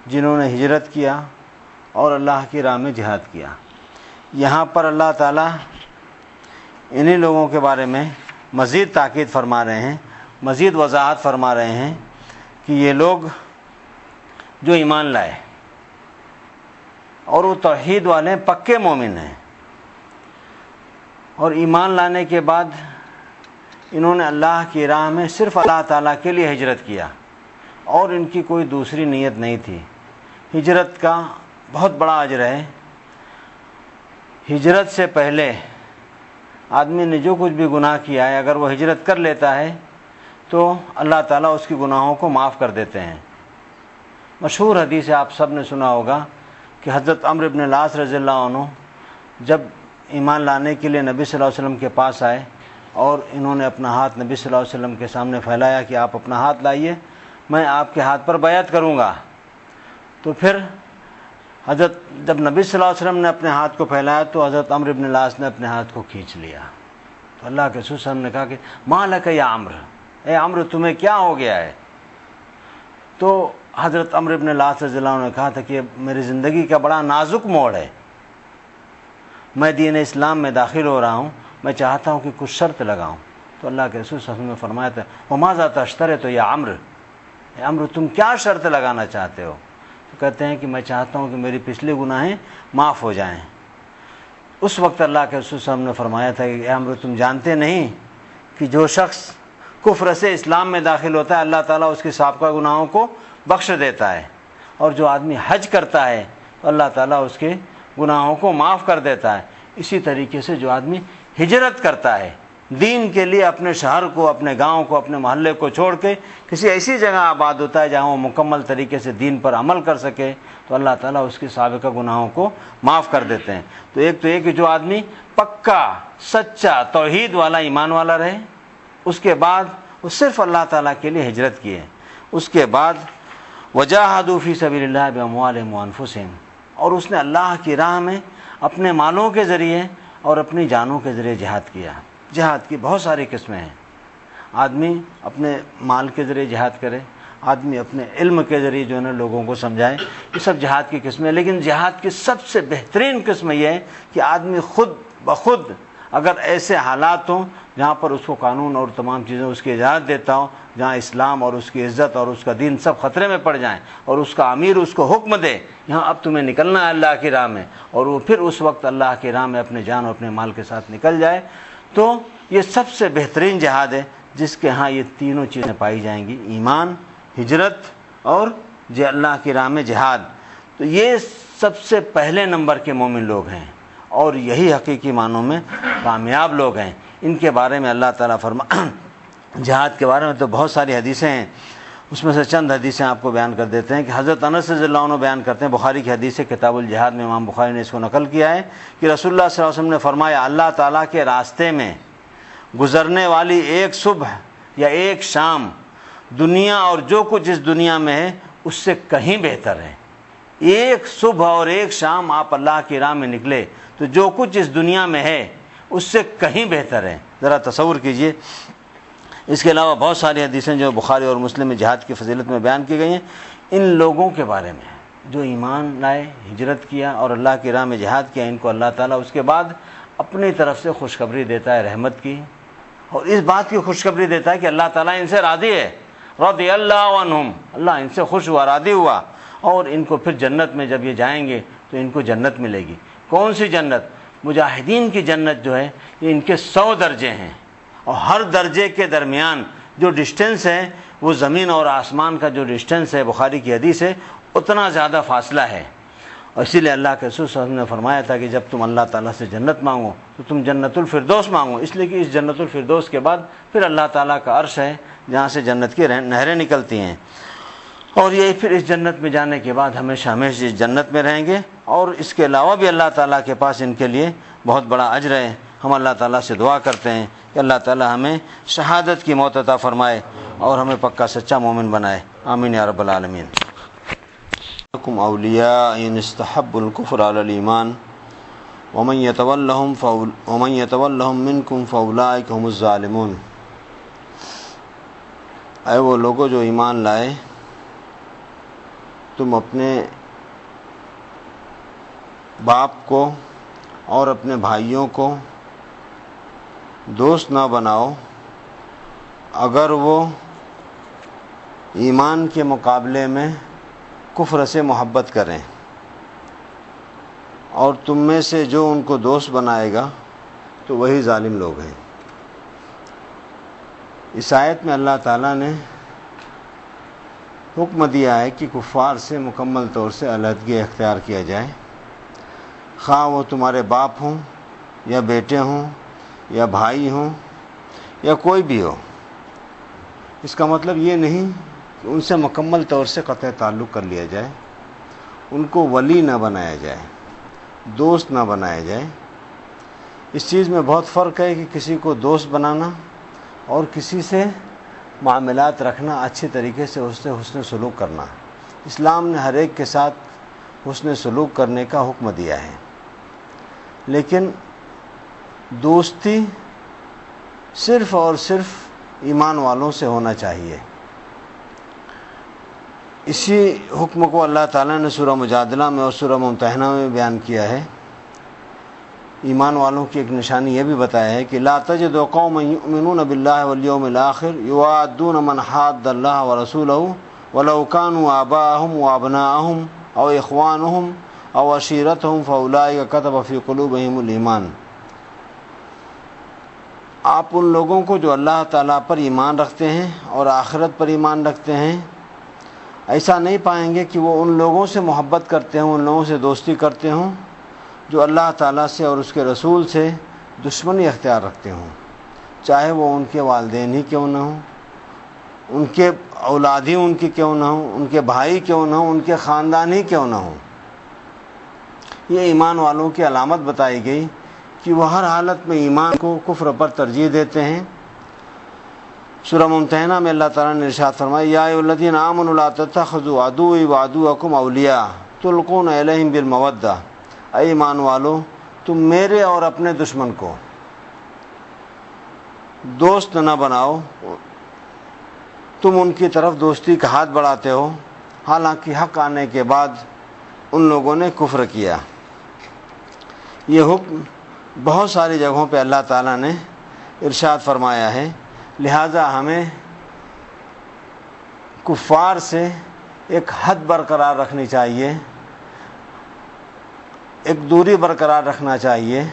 جنہوں نے ہجرت کیا اور اللہ کی راہ میں جہاد کیا۔ یہاں پر اللہ تعالیٰ انہی لوگوں کے بارے میں مزید تاکید فرما رہے ہیں، مزید وضاحت فرما رہے ہیں کہ یہ لوگ جو ایمان لائے اور وہ توحید والے ہیں، پکے مومن ہیں، اور ایمان لانے کے بعد انہوں نے اللہ کی راہ میں صرف اللہ تعالیٰ کے لیے ہجرت کیا اور ان کی کوئی دوسری نیت نہیں تھی۔ ہجرت کا بہت بڑا اجر ہے۔ ہجرت سے پہلے آدمی نے جو کچھ بھی گناہ کیا ہے، اگر وہ ہجرت کر لیتا ہے تو اللہ تعالیٰ اس کی گناہوں کو معاف کر دیتے ہیں۔ مشہور حدیث ہے، آپ سب نے سنا ہوگا کہ حضرت عمرو بن العاص رضی اللہ عنہ جب ایمان لانے کے لیے نبی صلی اللہ علیہ وسلم کے پاس آئے اور انہوں نے اپنا ہاتھ نبی صلی اللہ علیہ وسلم کے سامنے پھیلایا کہ آپ اپنا ہاتھ لائیے، میں آپ کے ہاتھ پر بیعت کروں گا، تو پھر حضرت جب نبی صلی اللہ علیہ وسلم نے اپنے ہاتھ کو پھیلایا تو حضرت عمرو بن العاص نے اپنے ہاتھ کو کھینچ لیا۔ تو اللہ کے رسول صلی اللہ علیہ وسلم نے کہا کہ ما لک یا عمرو، اے عمرو تمہیں کیا ہو گیا ہے؟ تو حضرت عمرو بن العاص رضی اللہ عنہ نے کہا تھا کہ میری زندگی کا بڑا نازک موڑ ہے، میں دین اسلام میں داخل ہو رہا ہوں، میں چاہتا ہوں کہ کچھ شرط لگاؤں۔ تو اللہ کے رسول صلی اللہ علیہ وسلم نے فرمایا تھا وَمَاذَا تَشْتَرِطُ یا عمرو، اے عمرو تم کیا شرط لگانا چاہتے ہو؟ تو کہتے ہیں کہ میں چاہتا ہوں کہ میری پچھلی گناہیں معاف ہو جائیں۔ اس وقت اللہ کے رسول صلی اللہ علیہ وسلم نے فرمایا تھا کہ اے عمرو تم جانتے نہیں کہ جو شخص کفر سے اسلام میں داخل ہوتا ہے اللہ تعالیٰ اس کے سابقہ گناہوں کو بخش دیتا ہے، اور جو آدمی حج کرتا ہے تو اللہ تعالیٰ اس کے گناہوں کو معاف کر دیتا ہے۔ اسی طریقے سے جو آدمی ہجرت کرتا ہے دین کے لیے، اپنے شہر کو، اپنے گاؤں کو، اپنے محلے کو چھوڑ کے کسی ایسی جگہ آباد ہوتا ہے جہاں وہ مکمل طریقے سے دین پر عمل کر سکے، تو اللہ تعالیٰ اس کے سابقہ گناہوں کو معاف کر دیتے ہیں۔ تو ایک تو یہ کہ جو آدمی پکا سچا توحید والا ایمان والا رہے، اس کے بعد وہ صرف اللہ تعالیٰ کے لیے ہجرت کیے، اس کے بعد وجاہدوا فی سبیل اللہ باموالہم وانفسہم، اور اس نے اللہ کی راہ میں اپنے مالوں کے ذریعے اور اپنی جانوں کے ذریعے جہاد کیا۔ جہاد کی بہت ساری قسمیں ہیں، آدمی اپنے مال کے ذریعے جہاد کرے، آدمی اپنے علم کے ذریعے جو ہے نا لوگوں کو سمجھائے، یہ سب جہاد کی قسمیں ہیں۔ لیکن جہاد کی سب سے بہترین قسم یہ ہے کہ آدمی خود بخود اگر ایسے حالات ہوں جہاں پر اس کو قانون اور تمام چیزیں اس کی اجازت دیتا ہو، جہاں اسلام اور اس کی عزت اور اس کا دین سب خطرے میں پڑ جائیں، اور اس کا امیر اس کو حکم دے یہاں اب تمہیں نکلنا ہے اللہ کی راہ میں، اور وہ پھر اس وقت اللہ کی راہ میں اپنے جان اور اپنے مال کے ساتھ نکل جائے، تو یہ سب سے بہترین جہاد ہے جس کے ہاں یہ تینوں چیزیں پائی جائیں گی، ایمان، ہجرت اور اللہ کی راہ میں جہاد۔ تو یہ سب سے پہلے نمبر کے مومن لوگ ہیں، اور یہی حقیقی معنوں میں کامیاب لوگ ہیں۔ ان کے بارے میں اللہ تعالیٰ جہاد کے بارے میں تو بہت ساری حدیثیں ہیں۔ اس میں سے چند حدیثیں آپ کو بیان کر دیتے ہیں کہ حضرت انس رضی اللہ عنہ بیان کرتے ہیں، بخاری کی حدیث ہے، کتاب الجہاد میں امام بخاری نے اس کو نقل کیا ہے کہ رسول اللہ صلی اللہ علیہ وسلم نے فرمایا، اللہ تعالیٰ کے راستے میں گزرنے والی ایک صبح یا ایک شام دنیا اور جو کچھ اس دنیا میں ہے اس سے کہیں بہتر ہے۔ ایک صبح اور ایک شام آپ اللہ کی راہ میں نکلے تو جو کچھ اس دنیا میں ہے اس سے کہیں بہتر ہے۔ ذرا تصور کیجئے۔ اس کے علاوہ بہت ساری حدیثیں جو بخاری اور مسلم میں جہاد کی فضیلت میں بیان کی گئی ہیں، ان لوگوں کے بارے میں جو ایمان لائے، ہجرت کیا اور اللہ کی راہ میں جہاد کیا، ان کو اللہ تعالیٰ اس کے بعد اپنی طرف سے خوشخبری دیتا ہے رحمت کی، اور اس بات کی خوشخبری دیتا ہے کہ اللہ تعالیٰ ان سے راضی ہے، رضی اللہ عنہم، اللہ ان سے خوش ہوا، راضی ہوا، اور ان کو پھر جنت میں جب یہ جائیں گے تو ان کو جنت ملے گی۔ کون سی جنت؟ مجاہدین کی جنت جو ہے یہ ان کے 100 درجے ہیں، اور ہر درجے کے درمیان جو ڈسٹینس ہے وہ زمین اور آسمان کا جو ڈسٹینس ہے، بخاری کی حدیث ہے، اتنا زیادہ فاصلہ ہے۔ اور اسی لیے اللہ کے رسول صلی اللہ علیہ وسلم نے فرمایا تھا کہ جب تم اللہ تعالیٰ سے جنت مانگو تو تم جنت الفردوس مانگو، اس لیے کہ اس جنت الفردوس کے بعد پھر اللہ تعالیٰ کا عرش ہے جہاں سے جنت کی نہریں نکلتی ہیں، اور یہ پھر اس جنت میں جانے کے بعد ہمیشہ ہمیشہ اس جنت میں رہیں گے۔ اور اس کے علاوہ بھی اللہ تعالیٰ کے پاس ان کے لیے بہت بڑا اجر ہے۔ ہم اللہ تعالیٰ سے دعا کرتے ہیں کہ اللہ تعالیٰ ہمیں شہادت کی موت عطا فرمائے اور ہمیں پکا سچا مومن بنائے، آمین یا رب العالمین۔ لکم اولیاء ان استحبوا الکفر علی الایمان ومن یتولہم منکم فاولئک هم الظالمون۔ اے وہ لوگوں جو ایمان لائے، تم اپنے باپ کو اور اپنے بھائیوں کو دوست نہ بناؤ اگر وہ ایمان کے مقابلے میں کفر سے محبت کریں، اور تم میں سے جو ان کو دوست بنائے گا تو وہی ظالم لوگ ہیں۔ اس آیت میں اللہ تعالیٰ نے حکم دیا ہے کہ کفار سے مکمل طور سے علیحدگی اختیار کیا جائے، خواہ وہ تمہارے باپ ہوں یا بیٹے ہوں یا بھائی ہوں یا کوئی بھی ہو۔ اس کا مطلب یہ نہیں کہ ان سے مکمل طور سے قطع تعلق کر لیا جائے، ان کو ولی نہ بنایا جائے، دوست نہ بنایا جائے۔ اس چیز میں بہت فرق ہے کہ کسی کو دوست بنانا اور کسی سے معاملات رکھنا، اچھی طریقے سے اس سے حسن سلوک کرنا۔ اسلام نے ہر ایک کے ساتھ حسن سلوک کرنے کا حکم دیا ہے، لیکن دوستی صرف اور صرف ایمان والوں سے ہونا چاہیے۔ اسی حکم کو اللہ تعالیٰ نے سورہ مجادلہ میں اور سورہ ممتحنہ میں بیان کیا ہے۔ ایمان والوں کی ایک نشانی یہ بھی بتایا ہے کہ لا تجد قوما یؤمنون باللہ والیوم الآخر یوادون من حاد اللہ ورسولہ ولو كانوا آباءهم وابناءهم او اخوانهم او عشیرتهم فاولئک کتب فی قلوبهم الایمان۔ آپ ان لوگوں کو جو اللہ تعالیٰ پر ایمان رکھتے ہیں اور آخرت پر ایمان رکھتے ہیں، ایسا نہیں پائیں گے کہ وہ ان لوگوں سے محبت کرتے ہوں، ان لوگوں سے دوستی کرتے ہوں جو اللہ تعالیٰ سے اور اس کے رسول سے دشمنی اختیار رکھتے ہوں، چاہے وہ ان کے والدین ہی کیوں نہ ہوں، ان کے اولاد ہی ان کی کیوں نہ ہوں، ان کے بھائی کیوں نہ ہوں، ان کے خاندان ہی کیوں نہ ہوں۔ یہ ایمان والوں کی علامت بتائی گئی کہ وہ ہر حالت میں ایمان کو کفر پر ترجیح دیتے ہیں۔ سورہ ممتحنہ میں اللہ تعالیٰ نے ارشاد فرمایا یا ایھا الذین آمنوا لا تتخذوا عدوی وعدوکم اولیاء تلقون الیہم بالمودہ۔ اے ایمان والو، تم میرے اور اپنے دشمن کو دوست نہ بناؤ، تم ان کی طرف دوستی کا ہاتھ بڑھاتے ہو، حالانکہ حق آنے کے بعد ان لوگوں نے کفر کیا۔ یہ حکم بہت ساری جگہوں پہ اللہ تعالیٰ نے ارشاد فرمایا ہے، لہٰذا ہمیں کفار سے ایک حد برقرار رکھنی چاہیے، ایک دوری برقرار رکھنا چاہیے،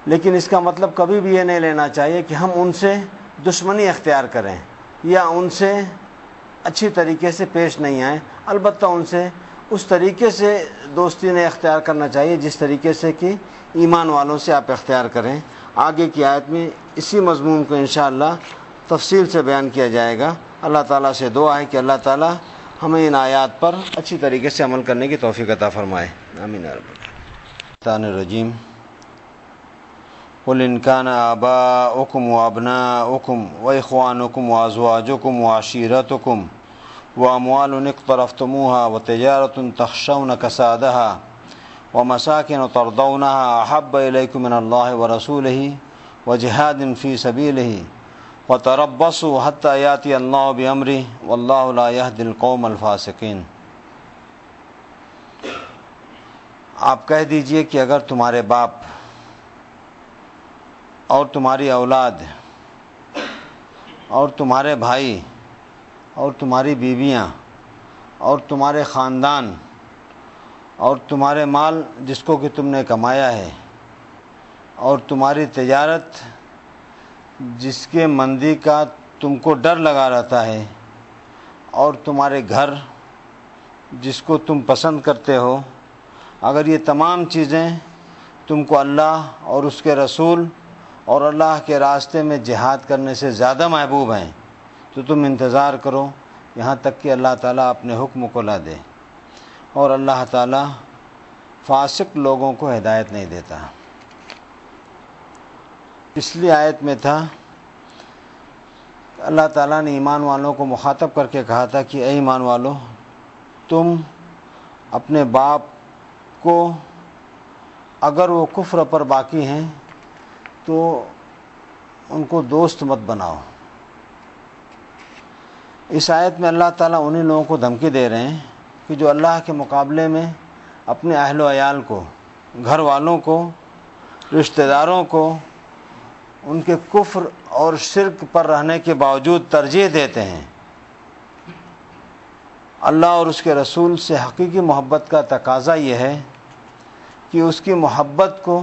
لیکن اس کا مطلب کبھی بھی یہ نہیں لینا چاہیے کہ ہم ان سے دشمنی اختیار کریں یا ان سے اچھی طریقے سے پیش نہیں آئیں۔ البتہ ان سے اس طریقے سے دوستی نے اختیار کرنا چاہیے جس طریقے سے کہ ایمان والوں سے آپ اختیار کریں۔ آگے کی آیت میں اسی مضمون کو انشاءاللہ تفصیل سے بیان کیا جائے گا۔ اللہ تعالیٰ سے دعا ہے کہ اللہ تعالیٰ ہمیں ان آیات پر اچھی طریقے سے عمل کرنے کی توفیق عطا فرمائے، آمین یا رب العالمین۔ الرجیم قل ان کان آباؤکم وابناؤکم واخوانکم وازواجکم وعشیرتکم واموال اقترفتموها وتجارة تخشون کسادها ومساکن ترضونها احب الیکم من اللہ ورسولہ وجہاد فی سبیلہ وتربصوا حتی یاتی اللہ بامرہ واللہ لا یہدی القوم الفاسقین۔ آپ کہہ دیجئے کہ اگر تمہارے باپ اور تمہاری اولاد اور تمہارے بھائی اور تمہاری بیویاں اور تمہارے خاندان اور تمہارے مال جس کو کہ تم نے کمایا ہے اور تمہاری تجارت جس کے مندی کا تم کو ڈر لگا رہتا ہے اور تمہارے گھر جس کو تم پسند کرتے ہو، اگر یہ تمام چیزیں تم کو اللہ اور اس کے رسول اور اللہ کے راستے میں جہاد کرنے سے زیادہ محبوب ہیں تو تم انتظار کرو یہاں تک کہ اللہ تعالیٰ اپنے حکم کو لا دے، اور اللہ تعالیٰ فاسق لوگوں کو ہدایت نہیں دیتا۔ پچھلی آیت میں تھا اللہ تعالیٰ نے ایمان والوں کو مخاطب کر کے کہا تھا کہ اے ایمان والو، تم اپنے باپ کو اگر وہ کفر پر باقی ہیں تو ان کو دوست مت بناؤ۔ اس آیت میں اللہ تعالیٰ انہی لوگوں کو دھمکی دے رہے ہیں کہ جو اللہ کے مقابلے میں اپنے اہل و عیال کو، گھر والوں کو، رشتہ داروں کو ان کے کفر اور شرک پر رہنے کے باوجود ترجیح دیتے ہیں۔ اللہ اور اس کے رسول سے حقیقی محبت کا تقاضا یہ ہے کہ اس کی محبت کو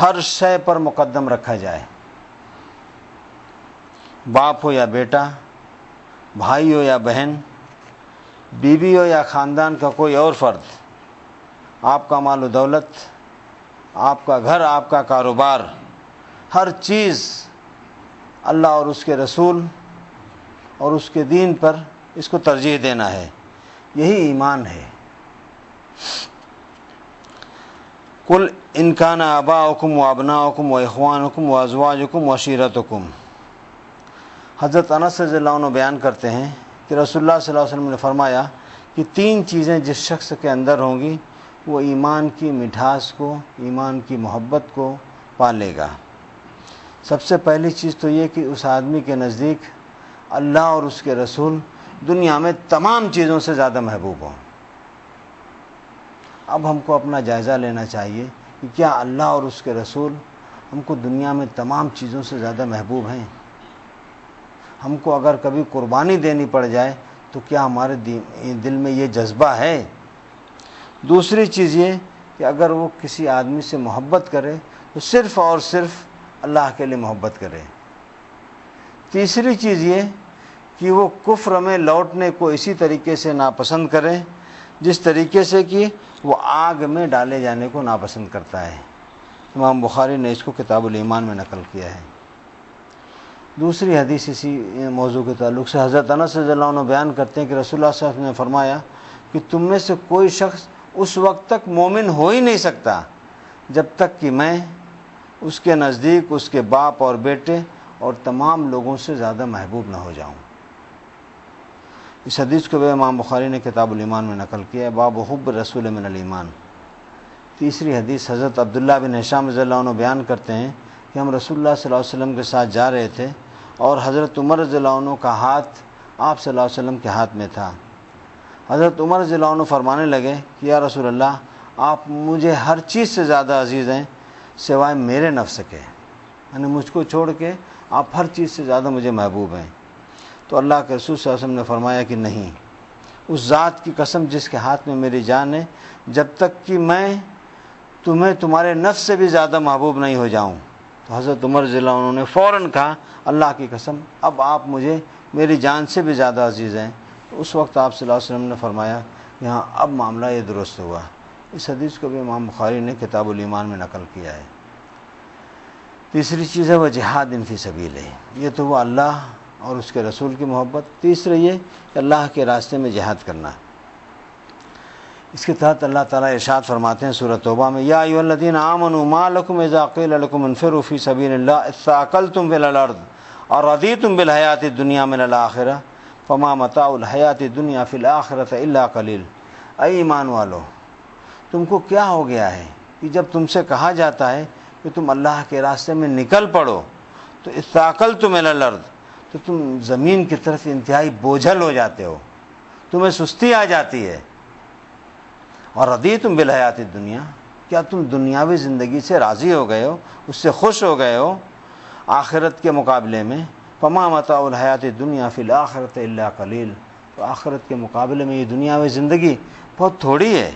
ہر شے پر مقدم رکھا جائے، باپ ہو یا بیٹا، بھائی ہو یا بہن، بیوی ہو یا خاندان کا کوئی اور فرد، آپ کا مال و دولت، آپ کا گھر، آپ کا کاروبار، ہر چیز اللہ اور اس کے رسول اور اس کے دین پر اس کو ترجیح دینا ہے، یہی ایمان ہے۔ قل ان کان آباؤکم وابناؤکم واخوانکم وازواجکم وعشیرتکم۔ حضرت انس رضی اللہ عنہ بیان کرتے ہیں کہ رسول اللہ صلی اللہ علیہ وسلم نے فرمایا کہ 3 چیزیں جس شخص کے اندر ہوں گی وہ ایمان کی مٹھاس کو، ایمان کی محبت کو پالے گا۔ سب سے پہلی چیز تو یہ کہ اس آدمی کے نزدیک اللہ اور اس کے رسول دنیا میں تمام چیزوں سے زیادہ محبوب ہوں۔ اب ہم کو اپنا جائزہ لینا چاہیے کہ کیا اللہ اور اس کے رسول ہم کو دنیا میں تمام چیزوں سے زیادہ محبوب ہیں؟ ہم کو اگر کبھی قربانی دینی پڑ جائے تو کیا ہمارے دل میں یہ جذبہ ہے؟ دوسری چیز یہ کہ اگر وہ کسی آدمی سے محبت کرے تو صرف اور صرف اللہ کے لیے محبت کرے۔ تیسری چیز یہ کہ وہ کفر میں لوٹنے کو اسی طریقے سے ناپسند کرے جس طریقے سے کہ وہ آگ میں ڈالے جانے کو ناپسند کرتا ہے۔ امام بخاری نے اس کو کتاب الایمان میں نقل کیا ہے۔ دوسری حدیث اسی موضوع کے تعلق سے حضرت انس رضی اللہ عنہ بیان کرتے ہیں کہ رسول اللہ صلی اللہ علیہ وسلم نے فرمایا کہ تم میں سے کوئی شخص اس وقت تک مومن ہو ہی نہیں سکتا جب تک کہ میں اس کے نزدیک اس کے باپ اور بیٹے اور تمام لوگوں سے زیادہ محبوب نہ ہو جاؤں۔ اس حدیث کو بھی امام بخاری نے کتاب الایمان میں نقل کیا ہے، باب حب رسول من الایمان۔ تیسری حدیث حضرت عبداللہ بن ہشام رضی اللہ عنہ بیان کرتے ہیں کہ ہم رسول اللہ صلی اللہ علیہ وسلم کے ساتھ جا رہے تھے اور حضرت عمر رضی اللہ عنہ کا ہاتھ آپ صلی اللہ علیہ وسلم کے ہاتھ میں تھا۔ حضرت عمر رضی اللہ عنہ فرمانے لگے کہ یا رسول اللہ، آپ مجھے ہر چیز سے زیادہ عزیز ہیں سوائے میرے نفس کے، یعنی مجھ کو چھوڑ کے آپ ہر چیز سے زیادہ مجھے محبوب ہیں۔ تو اللہ کے رسول صلی اللہ علیہ وسلم نے فرمایا کہ نہیں، اس ذات کی قسم جس کے ہاتھ میں میری جان ہے، جب تک کہ میں تمہیں تمہارے نفس سے بھی زیادہ محبوب نہیں ہو جاؤں۔ تو حضرت عمر رضی اللہ عنہ نے فوراً کہا اللہ کی قسم اب آپ مجھے میری جان سے بھی زیادہ عزیز ہیں۔ تو اس وقت آپ صلی اللہ علیہ وسلم نے فرمایا یہاں اب معاملہ یہ درست ہوا۔ اس حدیث کو بھی امام بخاری نے کتاب الایمان میں نقل کیا ہے۔ تیسری چیز ہے وہ جہاد فی سبیل ہے، یہ تو وہ اللہ اور اس کے رسول کی محبت، تیسرے یہ کہ اللہ کے راستے میں جہاد کرنا ہے۔ اس کے تحت اللہ تعالیٰ ارشاد فرماتے ہیں سورۃ توبہ میں، یا ایھا الذین آمنوا ما لکم اذا قیل لکم انفروا فی سبیل اللہ اثاقلتم فی الارض ارضیتم بالحیاۃ الدنیا من الآخرہ فما متاع الحیاۃ الدنیا فی الآخرۃ الا قلیل۔ اے ایمان والو، تم کو کیا ہو گیا ہے کہ جب تم سے کہا جاتا ہے کہ تم اللہ کے راستے میں نکل پڑو تو اثاقلتم الی الارض، تو تم زمین کی طرف انتہائی بوجھل ہو جاتے ہو، تمہیں سستی آ جاتی ہے۔ اور رضیتم بالحیات الدنیا، کیا تم دنیاوی زندگی سے راضی ہو گئے ہو، اس سے خوش ہو گئے ہو آخرت کے مقابلے میں؟ فما متاع الحیات الدنیا فی الآخرۃ الا قلیل، تو آخرت کے مقابلے میں یہ دنیاوی زندگی بہت تھوڑی ہے۔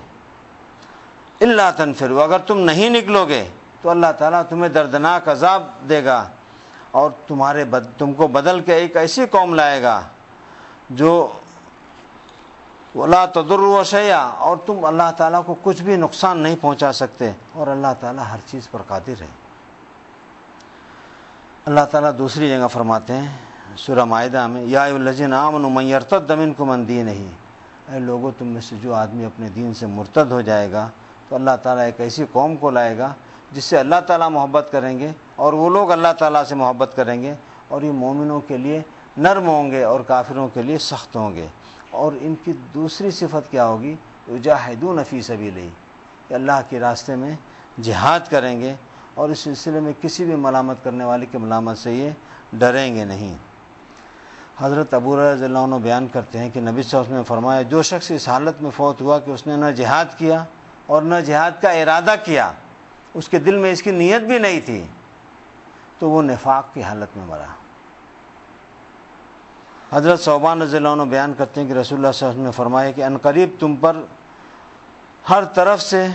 الا تنفروا، اگر تم نہیں نکلو گے تو اللہ تعالیٰ تمہیں دردناک عذاب دے گا اور تم کو بدل کے ایک ایسی قوم لائے گا جو ولا تضروا شیئا، اور تم اللہ تعالیٰ کو کچھ بھی نقصان نہیں پہنچا سکتے، اور اللہ تعالیٰ ہر چیز پر قادر ہے۔ اللہ تعالیٰ دوسری جگہ فرماتے ہیں سورہ مائدہ میں، یا ایھا الذین آمنوا من یرتد منکم عن دینہ، اے لوگوں تم میں سے جو آدمی اپنے دین سے مرتد ہو جائے گا تو اللہ تعالیٰ ایک ایسی قوم کو لائے گا جس سے اللہ تعالیٰ محبت کریں گے اور وہ لوگ اللہ تعالیٰ سے محبت کریں گے، اور یہ مومنوں کے لیے نرم ہوں گے اور کافروں کے لیے سخت ہوں گے۔ اور ان کی دوسری صفت کیا ہوگی؟ یجاہدون فی سبیلہ، کہ اللہ کے راستے میں جہاد کریں گے اور اس سلسلے میں کسی بھی ملامت کرنے والے کی ملامت سے یہ ڈریں گے نہیں۔ حضرت ابو ہریرہ رضی اللہ عنہ بیان کرتے ہیں کہ نبی صلی اللہ علیہ وسلم نے فرمایا، جو شخص اس حالت میں فوت ہوا کہ اس نے نہ جہاد کیا اور نہ جہاد کا ارادہ کیا، اس کے دل میں اس کی نیت بھی نہیں تھی، تو وہ نفاق کی حالت میں مرا۔ حضرت ثوبان رضی اللہ عنہ بیان کرتے ہیں کہ رسول اللہ صلی اللہ علیہ وسلم نے فرمایا کہ عنقریب تم پر ہر طرف سے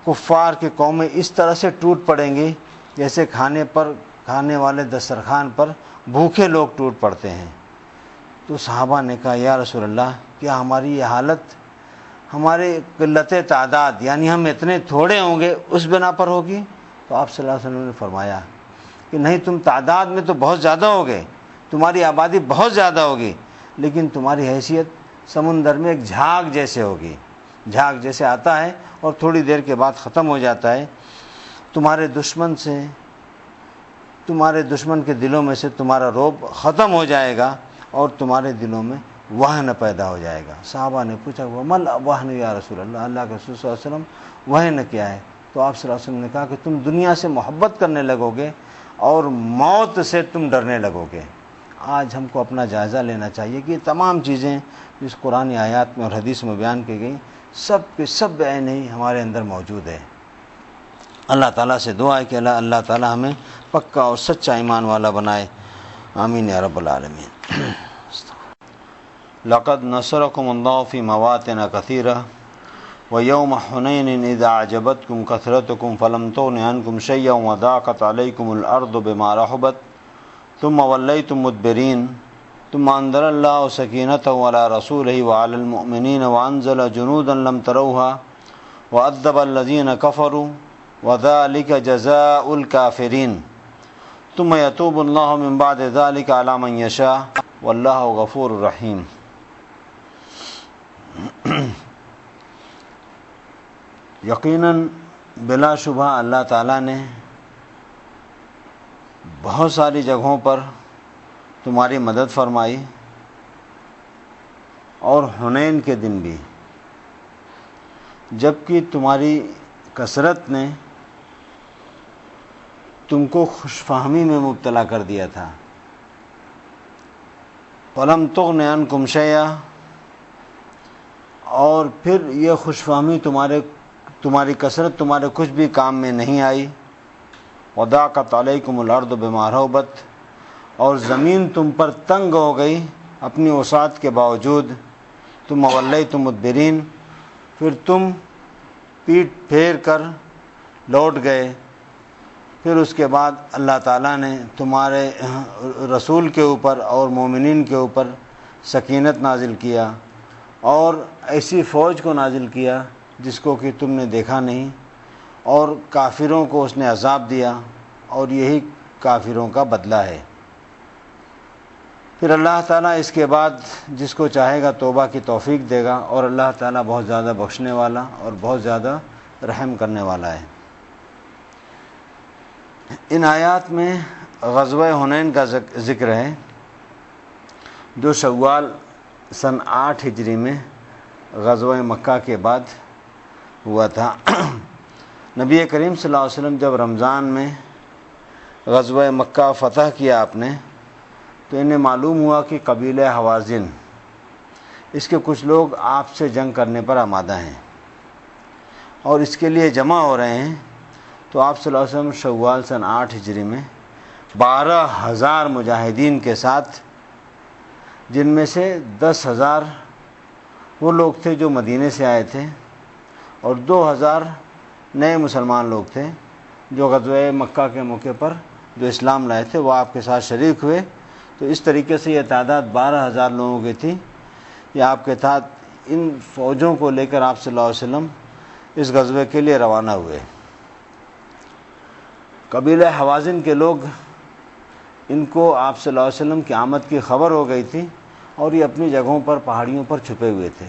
کفار کی قومیں اس طرح سے ٹوٹ پڑیں گی جیسے کھانے والے دسترخوان پر بھوکے لوگ ٹوٹ پڑتے ہیں۔ تو صحابہ نے کہا، یا رسول اللہ، کیا ہماری یہ حالت ہمارے قلت تعداد، یعنی ہم اتنے تھوڑے ہوں گے، اس بنا پر ہوگی؟ تو آپ صلی اللہ علیہ وسلم نے فرمایا کہ نہیں، تم تعداد میں تو بہت زیادہ ہوگے، تمہاری آبادی بہت زیادہ ہوگی، لیکن تمہاری حیثیت سمندر میں ایک جھاگ جیسے ہوگی، جھاگ جیسے آتا ہے اور تھوڑی دیر کے بعد ختم ہو جاتا ہے۔ تمہارے دشمن کے دلوں میں سے تمہارا رعب ختم ہو جائے گا اور تمہارے دلوں میں وہن پیدا ہو جائے گا۔ صحابہ نے پوچھا، ومل وہن یا رسول اللہ، اللہ کے رسول صلی اللہ علیہ وسلم وہن کیا ہے؟ تو آپ صلی اللہ علیہ وسلم نے کہا کہ تم دنیا سے محبت کرنے لگو گے اور موت سے تم ڈرنے لگو گے۔ آج ہم کو اپنا جائزہ لینا چاہیے کہ یہ تمام چیزیں جس قرآن آیات میں اور حدیث میں بیان کی گئی، سب کے سب عین ہی ہمارے اندر موجود ہے۔ اللہ تعالیٰ سے دعا ہے کہ اللہ تعالیٰ ہمیں پکا اور سچا ایمان والا بنائے، آمین یا رب العالمین۔ لقد نصرکم اللہ فی مواطن کثیرہ ویوم حنین اذا اعجبتکم کثرتکم فلم تغن عنکم شیئا وضاقت علیکم الارض بما رحبت ثم ولیتم مدبرین ثم انزل اللہ سکینتہ علی رسولہ وعلی المؤمنین وانزل جنودا لم تروها وعذب الذین کفروا وذلک جزاء الکافرین ثم یتوب اللہ من بعد ذلک علی من یشاء واللہ غفور رحیم۔ یقیناً بلا شبہ اللہ تعالیٰ نے بہت ساری جگہوں پر تمہاری مدد فرمائی، اور حنین کے دن بھی، جبکہ تمہاری کثرت نے تم کو خوش فہمی میں مبتلا کر دیا تھا۔ فلم تغن عنکم شیئا، اور پھر یہ خوش فہمی تمہاری کثرت تمہارے کچھ بھی کام میں نہیں آئی۔ وضاقت علیکم الارض بما رحبت، اور زمین تم پر تنگ ہو گئی اپنی وسعت کے باوجود۔ تم ولیتم مدبرین، پھر تم پیٹ پھیر کر لوٹ گئے۔ پھر اس کے بعد اللہ تعالیٰ نے تمہارے رسول کے اوپر اور مومنین کے اوپر سکینت نازل کیا، اور ایسی فوج کو نازل کیا جس کو کہ تم نے دیکھا نہیں، اور کافروں کو اس نے عذاب دیا، اور یہی کافروں کا بدلہ ہے۔ پھر اللہ تعالیٰ اس کے بعد جس کو چاہے گا توبہ کی توفیق دے گا، اور اللہ تعالیٰ بہت زیادہ بخشنے والا اور بہت زیادہ رحم کرنے والا ہے۔ ان آیات میں غزوہ حنین کا ذکر ہے، جو شوال سن 8 ہجری میں غزوہ مکہ کے بعد ہوا تھا۔ نبی کریم صلی اللہ علیہ وسلم جب رمضان میں غزوہ مکہ فتح کیا آپ نے، تو انہیں معلوم ہوا کہ قبیلہ حوازن، اس کے کچھ لوگ آپ سے جنگ کرنے پر آمادہ ہیں اور اس کے لیے جمع ہو رہے ہیں۔ تو آپ صلی اللہ علیہ وسلم شوال سن 8 ہجری میں 12,000 مجاہدین کے ساتھ، جن میں سے 10,000 وہ لوگ تھے جو مدینے سے آئے تھے، اور 2,000 نئے مسلمان لوگ تھے جو غزوہ مکہ کے موقع پر جو اسلام لائے تھے، وہ آپ کے ساتھ شریک ہوئے۔ تو اس طریقے سے یہ تعداد 12,000 لوگوں کی تھی۔ یہ آپ کے ساتھ ان فوجوں کو لے کر آپ صلی اللہ علیہ وسلم اس غزوے کے لیے روانہ ہوئے۔ قبیلہ حوازن کے لوگ، ان کو آپ صلی اللہ علیہ وسلم کی آمد کی خبر ہو گئی تھی، اور یہ اپنی جگہوں پر پہاڑیوں پر چھپے ہوئے تھے۔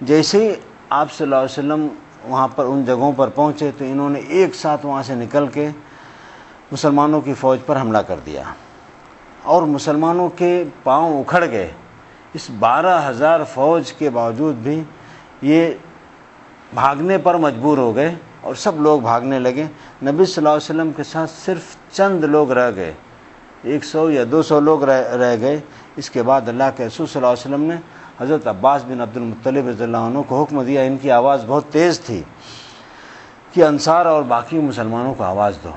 جیسے ہی آپ صلی اللہ علیہ وسلم وہاں پر ان جگہوں پر پہنچے، تو انہوں نے ایک ساتھ وہاں سے نکل کے مسلمانوں کی فوج پر حملہ کر دیا، اور مسلمانوں کے پاؤں اکھڑ گئے۔ اس 12,000 فوج کے باوجود بھی یہ بھاگنے پر مجبور ہو گئے، اور سب لوگ بھاگنے لگے۔ نبی صلی اللہ علیہ وسلم کے ساتھ صرف چند لوگ رہ گئے، 100 یا 200 لوگ رہ گئے۔ اس کے بعد اللہ کے رسول صلی اللہ علیہ وسلم نے حضرت عباس بن عبد المطلب رضی اللہ عنہ کو حکم دیا، ان کی آواز بہت تیز تھی، کہ انصار اور باقی مسلمانوں کو آواز دو۔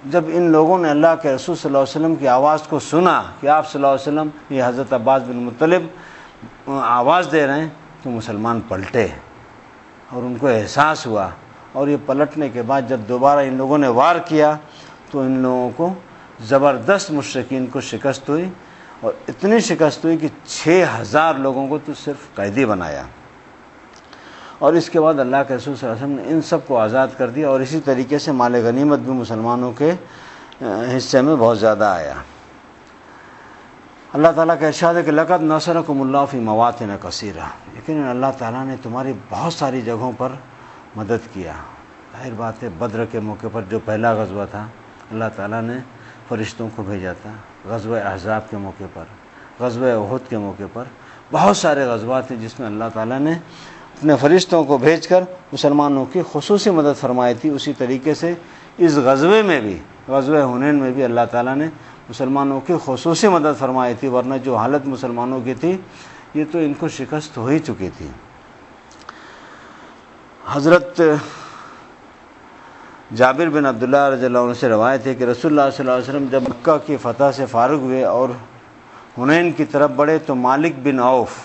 جب ان لوگوں نے اللہ کے رسول صلی اللہ علیہ وسلم کی آواز کو سنا کہ آپ صلی اللہ علیہ وسلم یہ حضرت عباس بن مطلب آواز دے رہے ہیں، تو مسلمان پلٹے، اور ان کو احساس ہوا، اور یہ پلٹنے کے بعد جب دوبارہ ان لوگوں نے وار کیا، تو ان لوگوں کو زبردست مشرکین کو شکست ہوئی، اور اتنی شکست ہوئی کہ 6,000 لوگوں کو تو صرف قیدی بنایا۔ اور اس کے بعد اللہ کے رسول صلی اللہ علیہ وسلم نے ان سب کو آزاد کر دیا، اور اسی طریقے سے مال غنیمت بھی مسلمانوں کے حصے میں بہت زیادہ آیا۔ اللہ تعالیٰ کا ارشاد ہے کہ لقد نصرکم اللہ فی مواطن کثیرہ، یقیناً اللہ تعالیٰ نے تمہاری بہت ساری جگہوں پر مدد کیا۔ ظاہر بات ہے، بدر کے موقع پر جو پہلا غزوہ تھا، اللہ تعالیٰ نے فرشتوں کو بھیجا تھا۔ غزوہ احزاب کے موقع پر، غزوہ احد کے موقع پر، بہت سارے غزوات ہیں جس میں اللہ تعالیٰ نے اپنے فرشتوں کو بھیج کر مسلمانوں کی خصوصی مدد فرمائی تھی۔ اسی طریقے سے اس غزوے میں بھی، غزوہ حنین میں بھی اللہ تعالیٰ نے مسلمانوں کی خصوصی مدد فرمائی تھی، ورنہ جو حالت مسلمانوں کی تھی، یہ تو ان کو شکست ہو ہی چکی تھی۔ حضرت جابر بن عبداللہ رضی اللہ عنہ سے روایت ہے کہ رسول اللہ صلی اللہ علیہ وسلم جب مکہ کی فتح سے فارغ ہوئے اور حنین کی طرف بڑھے، تو مالک بن عوف،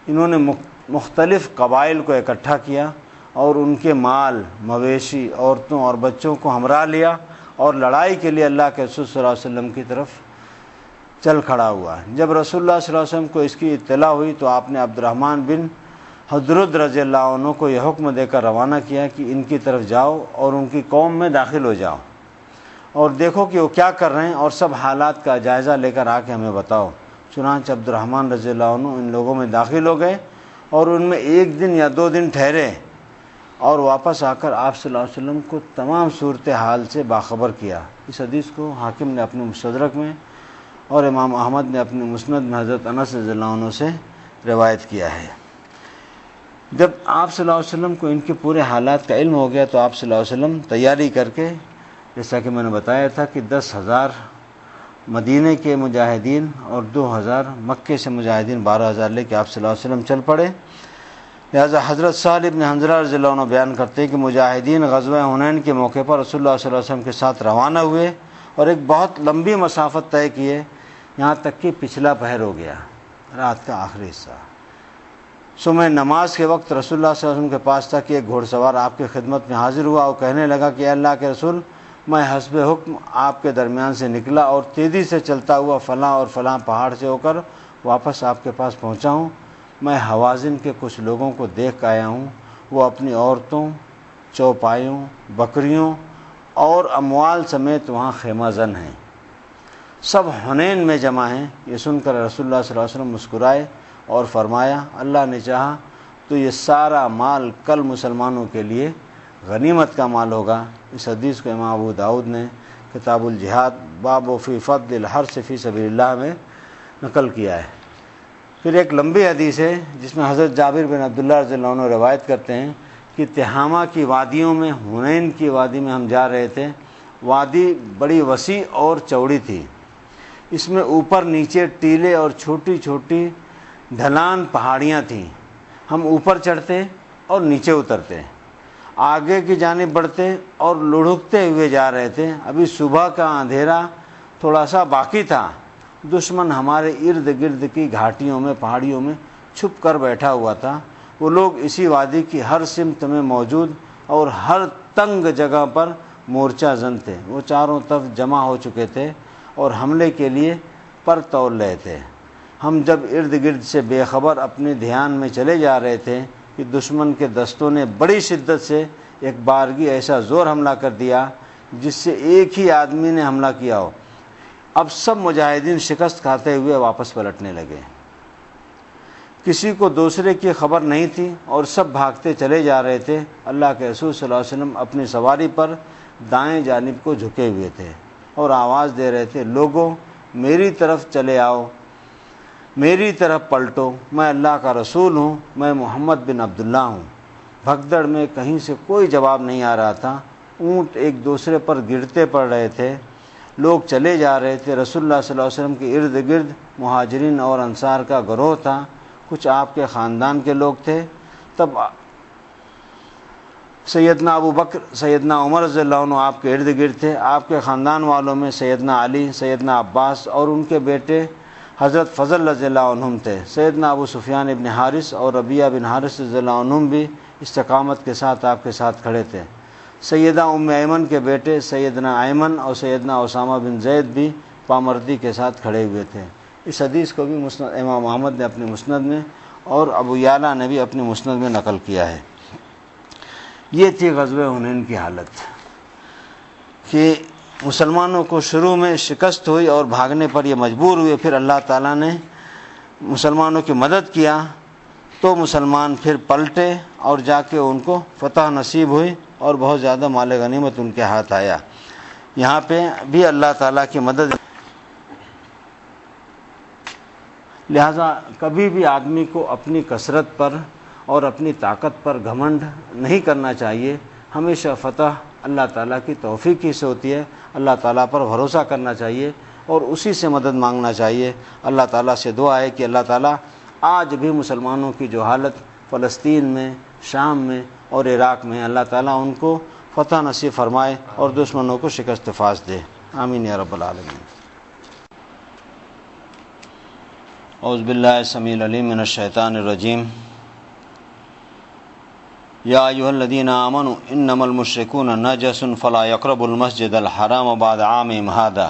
انہوں نے مختلف قبائل کو اکٹھا کیا، اور ان کے مال، مویشی، عورتوں اور بچوں کو ہمراہ لیا، اور لڑائی کے لیے اللہ کے رسول صلی اللہ علیہ وسلم کی طرف چل کھڑا ہوا۔ جب رسول اللہ صلی اللہ علیہ وسلم کو اس کی اطلاع ہوئی، تو آپ نے عبد الرحمن بن حضرت رضی اللہ عنہ کو یہ حکم دے کر روانہ کیا کہ ان کی طرف جاؤ اور ان کی قوم میں داخل ہو جاؤ، اور دیکھو کہ وہ کیا کر رہے ہیں، اور سب حالات کا جائزہ لے کر آ کے ہمیں بتاؤ۔ چنانچہ عبد الرحمن رضی اللہ عنہ ان لوگوں میں داخل ہو گئے، اور ان میں 1 دن یا 2 دن ٹھہرے، اور واپس آ کر آپ صلی اللہ علیہ وسلم کو تمام صورتحال سے باخبر کیا۔ اس حدیث کو حاکم نے اپنے مستدرک میں، اور امام احمد نے اپنے مسند میں حضرت انس رضی اللہ عنہ سے روایت کیا ہے۔ جب آپ صلی اللہ علیہ وسلم کو ان کے پورے حالات کا علم ہو گیا، تو آپ صلی اللہ علیہ وسلم تیاری کر کے، جیسا کہ میں نے بتایا تھا کہ 10,000 مدینے کے مجاہدین اور 2,000 مکے سے مجاہدین، 12,000 لے کے آپ صلی اللہ علیہ وسلم چل پڑے۔ لہذا حضرت سہل بن حنظلہ رضی اللہ عنہ بیان کرتے ہیں کہ مجاہدین غزوہ حنین کے موقع پر رسول اللہ صلی اللہ علیہ وسلم کے ساتھ روانہ ہوئے، اور ایک بہت لمبی مسافت طے کیے، یہاں تک کہ پچھلا پہر ہو گیا، رات کا آخری حصہ۔ صبح نماز کے وقت رسول اللہ صلی اللہ علیہ وسلم کے پاس تک ایک گھوڑ سوار آپ کی خدمت میں حاضر ہوا، اور کہنے لگا کہ اے اللہ کے رسول، میں حسب حکم آپ کے درمیان سے نکلا، اور تیزی سے چلتا ہوا فلاں اور فلاں پہاڑ سے ہو کر واپس آپ کے پاس پہنچا ہوں۔ میں حوازن کے کچھ لوگوں کو دیکھ آیا ہوں، وہ اپنی عورتوں، چوپایوں، بکریوں اور اموال سمیت وہاں خیمہ زن ہیں۔ سب حنین میں جمع ہیں۔ یہ سن کر رسول اللہ صلی اللہ علیہ وسلم مسکرائے اور فرمایا اللہ نے چاہا تو یہ سارا مال کل مسلمانوں کے لیے غنیمت کا مال ہوگا۔ اس حدیث کو امام ابو داؤد نے کتاب الجہاد باب فی فضل الحرث فی سبیل اللہ میں نقل کیا ہے۔ پھر ایک لمبی حدیث ہے جس میں حضرت جابر بن عبداللہ رضی اللہ عنہ روایت کرتے ہیں کہ تہامہ کی وادیوں میں، حنین کی وادی میں ہم جا رہے تھے۔ وادی بڑی وسیع اور چوڑی تھی، اس میں اوپر نیچے ٹیلے اور چھوٹی چھوٹی ڈھلان پہاڑیاں تھیں۔ ہم اوپر چڑھتے اور نیچے اترتے، آگے کی جانب بڑھتے اور لڑھکتے ہوئے جا رہے تھے۔ ابھی صبح کا اندھیرا تھوڑا سا باقی تھا، دشمن ہمارے ارد گرد کی گھاٹیوں میں، پہاڑیوں میں چھپ کر بیٹھا ہوا تھا۔ وہ لوگ اسی وادی کی ہر سمت میں موجود اور ہر تنگ جگہ پر مورچہ زن تھے۔ وہ چاروں طرف جمع ہو چکے تھے اور حملے کے لیے پر تول رہے تھے۔ ہم جب ارد گرد سے بے خبر اپنے دھیان میں چلے جا رہے تھے کہ دشمن کے دستوں نے بڑی شدت سے ایک بارگی ایسا زور حملہ کر دیا جس سے ایک ہی آدمی نے حملہ کیا ہو۔ اب سب مجاہدین شکست کھاتے ہوئے واپس پلٹنے لگے، کسی کو دوسرے کی خبر نہیں تھی اور سب بھاگتے چلے جا رہے تھے۔ اللہ کے رسول صلی اللہ علیہ وسلم اپنی سواری پر دائیں جانب کو جھکے ہوئے تھے اور آواز دے رہے تھے لوگوں میری طرف چلے آؤ، میری طرف پلٹو، میں اللہ کا رسول ہوں، میں محمد بن عبداللہ ہوں۔ بھگدڑ میں کہیں سے کوئی جواب نہیں آ رہا تھا، اونٹ ایک دوسرے پر گرتے پڑ رہے تھے، لوگ چلے جا رہے تھے۔ رسول اللہ صلی اللہ علیہ وسلم کے ارد گرد مہاجرین اور انصار کا گروہ تھا، کچھ آپ کے خاندان کے لوگ تھے۔ تب سیدنا ابو بکر، سیدنا عمر رضی اللہ عنہ آپ کے ارد گرد تھے۔ آپ کے خاندان والوں میں سیدنا علی، سیدنا عباس اور ان کے بیٹے حضرت فضل رضی اللہ عنہم تھے۔ سیدنا ابو سفیان ابن حارث اور ربیعہ بن حارث رضی اللہ عنہم بھی استقامت کے ساتھ آپ کے ساتھ کھڑے تھے۔ سیدہ ام ایمن کے بیٹے سیدنا ایمن اور سیدنا اسامہ بن زید بھی پامردی کے ساتھ کھڑے ہوئے تھے۔ اس حدیث کو بھی مسند امام احمد نے اپنی مسند میں اور ابو یعلا نے بھی اپنی مسند میں نقل کیا ہے۔ یہ تھی غزوہ حنین کی حالت کہ مسلمانوں کو شروع میں شکست ہوئی اور بھاگنے پر یہ مجبور ہوئے، پھر اللہ تعالیٰ نے مسلمانوں کی مدد کیا تو مسلمان پھر پلٹے اور جا کے ان کو فتح نصیب ہوئی اور بہت زیادہ مال غنیمت ان کے ہاتھ آیا۔ یہاں پہ بھی اللہ تعالیٰ کی مدد۔ لہذا کبھی بھی آدمی کو اپنی کثرت پر اور اپنی طاقت پر گھمنڈ نہیں کرنا چاہیے۔ ہمیشہ فتح اللہ تعالیٰ کی توفیق ہی سے ہوتی ہے، اللہ تعالیٰ پر بھروسہ کرنا چاہیے اور اسی سے مدد مانگنا چاہیے۔ اللہ تعالیٰ سے دعا ہے کہ اللہ تعالیٰ آج بھی مسلمانوں کی جو حالت فلسطین میں، شام میں اور عراق میں، اللہ تعالیٰ ان کو فتح نصیب فرمائے اور دشمنوں کو شکست فاش دے، آمین یا رب العالمین۔ اعوذ باللہ السمیع العلیم من الشیطان الرجیم۔ یا ایھا الذین آمنوا انما المشرکون نجس فلا یقربوا المسجد الحرام بعد عامهم ھذا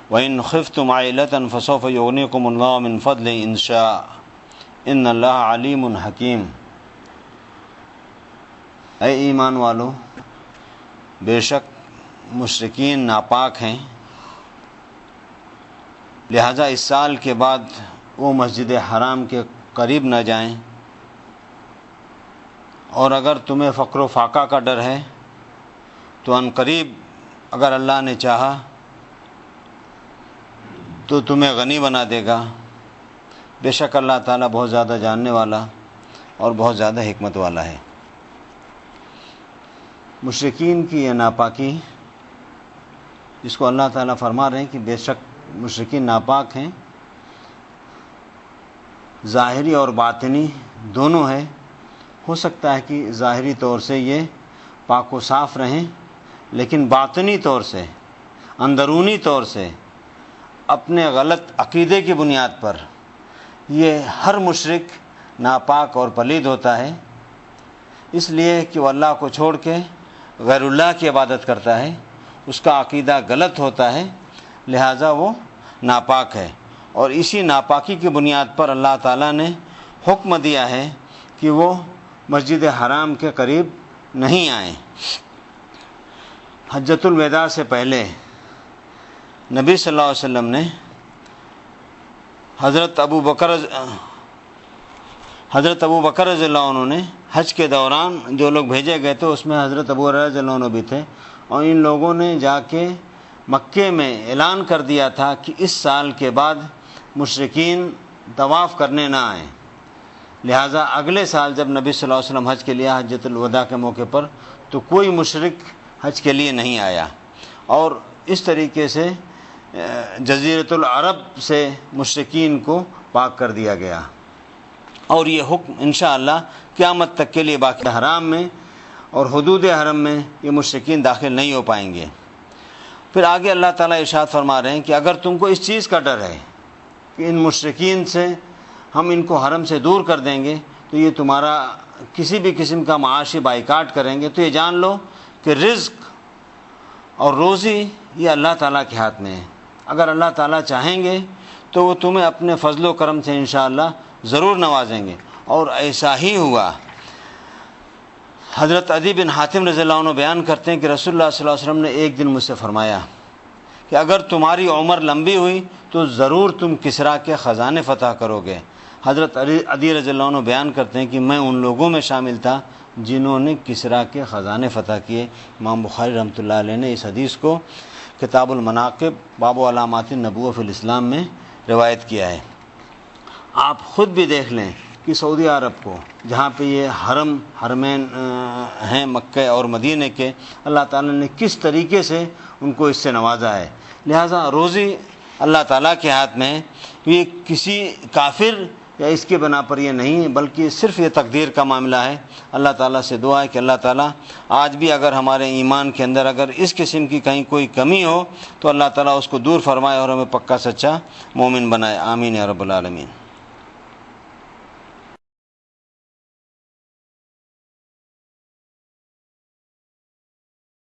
وإن خفتم عیلة فسوف یغنیکم اللہ من فضلہ ان شاء ان اللہ علیم حکیم۔ اے ایمان والو، بے شک مشرکین ناپاک ہیں، لہذا اس سال کے بعد وہ مسجد حرام کے قریب نہ جائیں، اور اگر تمہیں فقر و فاقہ کا ڈر ہے تو ان قریب اگر اللہ نے چاہا تو تمہیں غنی بنا دے گا۔ بے شک اللہ تعالیٰ بہت زیادہ جاننے والا اور بہت زیادہ حکمت والا ہے۔ مشرکین کی یہ ناپاکی جس کو اللہ تعالیٰ فرما رہے ہیں کہ بے شک مشرکین ناپاک ہیں، ظاہری اور باطنی دونوں ہے۔ ہو سکتا ہے کہ ظاہری طور سے یہ پاک و صاف رہیں، لیکن باطنی طور سے، اندرونی طور سے اپنے غلط عقیدے کی بنیاد پر یہ ہر مشرک ناپاک اور پلید ہوتا ہے، اس لیے کہ وہ اللہ کو چھوڑ کے غیر اللہ کی عبادت کرتا ہے، اس کا عقیدہ غلط ہوتا ہے، لہٰذا وہ ناپاک ہے۔ اور اسی ناپاکی کی بنیاد پر اللہ تعالیٰ نے حکم دیا ہے کہ وہ مسجد حرام کے قریب نہیں آئیں۔ حجۃ الوداع سے پہلے نبی صلی اللہ علیہ وسلم نے حضرت ابو بکر رضی اللہ عنہ نے حج کے دوران جو لوگ بھیجے گئے تھے اس میں حضرت ابو ہریرہ رضی اللہ عنہ بھی تھے، اور ان لوگوں نے جا کے مکے میں اعلان کر دیا تھا کہ اس سال کے بعد مشرکین طواف کرنے نہ آئیں، لہٰذا اگلے سال جب نبی صلی اللہ علیہ وسلم حج کے لیے حجۃ الوداع کے موقع پر تو کوئی مشرک حج کے لیے نہیں آیا، اور اس طریقے سے جزیرۃ العرب سے مشرکین کو پاک کر دیا گیا، اور یہ حکم انشاءاللہ قیامت تک کے لیے باقی حرام میں اور حدود حرم میں یہ مشرکین داخل نہیں ہو پائیں گے۔ پھر آگے اللہ تعالیٰ ارشاد فرما رہے ہیں کہ اگر تم کو اس چیز کا ڈر ہے کہ ان مشرکین سے ہم ان کو حرم سے دور کر دیں گے تو یہ تمہارا کسی بھی قسم کا معاشی بائیکاٹ کریں گے، تو یہ جان لو کہ رزق اور روزی یہ اللہ تعالیٰ کے ہاتھ میں ہے۔ اگر اللہ تعالیٰ چاہیں گے تو وہ تمہیں اپنے فضل و کرم سے انشاءاللہ ضرور نوازیں گے، اور ایسا ہی ہوا۔ حضرت عدی بن حاتم رضی اللہ عنہ بیان کرتے ہیں کہ رسول اللہ صلی اللہ علیہ وسلم نے ایک دن مجھ سے فرمایا کہ اگر تمہاری عمر لمبی ہوئی تو ضرور تم کسریٰ کے خزانے فتح کرو گے۔ حضرت عدی رضی اللہ عنہ بیان کرتے ہیں کہ میں ان لوگوں میں شامل تھا جنہوں نے کسریٰ کے خزانے فتح کیے۔ امام بخاری رحمۃ اللہ علیہ نے اس حدیث کو کتاب المناقب باب علامات النبوۃ فی الاسلام میں روایت کیا ہے۔ آپ خود بھی دیکھ لیں کہ سعودی عرب کو جہاں پہ یہ حرمین ہیں مکہ اور مدینہ کے، اللہ تعالیٰ نے کس طریقے سے ان کو اس سے نوازا ہے۔ لہٰذا روزی اللہ تعالیٰ کے ہاتھ میں ہے، یہ کسی کافر یا اس کے بنا پر یہ نہیں ہے، بلکہ صرف یہ تقدیر کا معاملہ ہے۔ اللہ تعالیٰ سے دعا ہے کہ اللہ تعالیٰ آج بھی اگر ہمارے ایمان کے اندر اگر اس قسم کی کہیں کوئی کمی ہو تو اللہ تعالیٰ اس کو دور فرمائے اور ہمیں پکا سچا مومن بنائے۔ آمین یا رب العالمین۔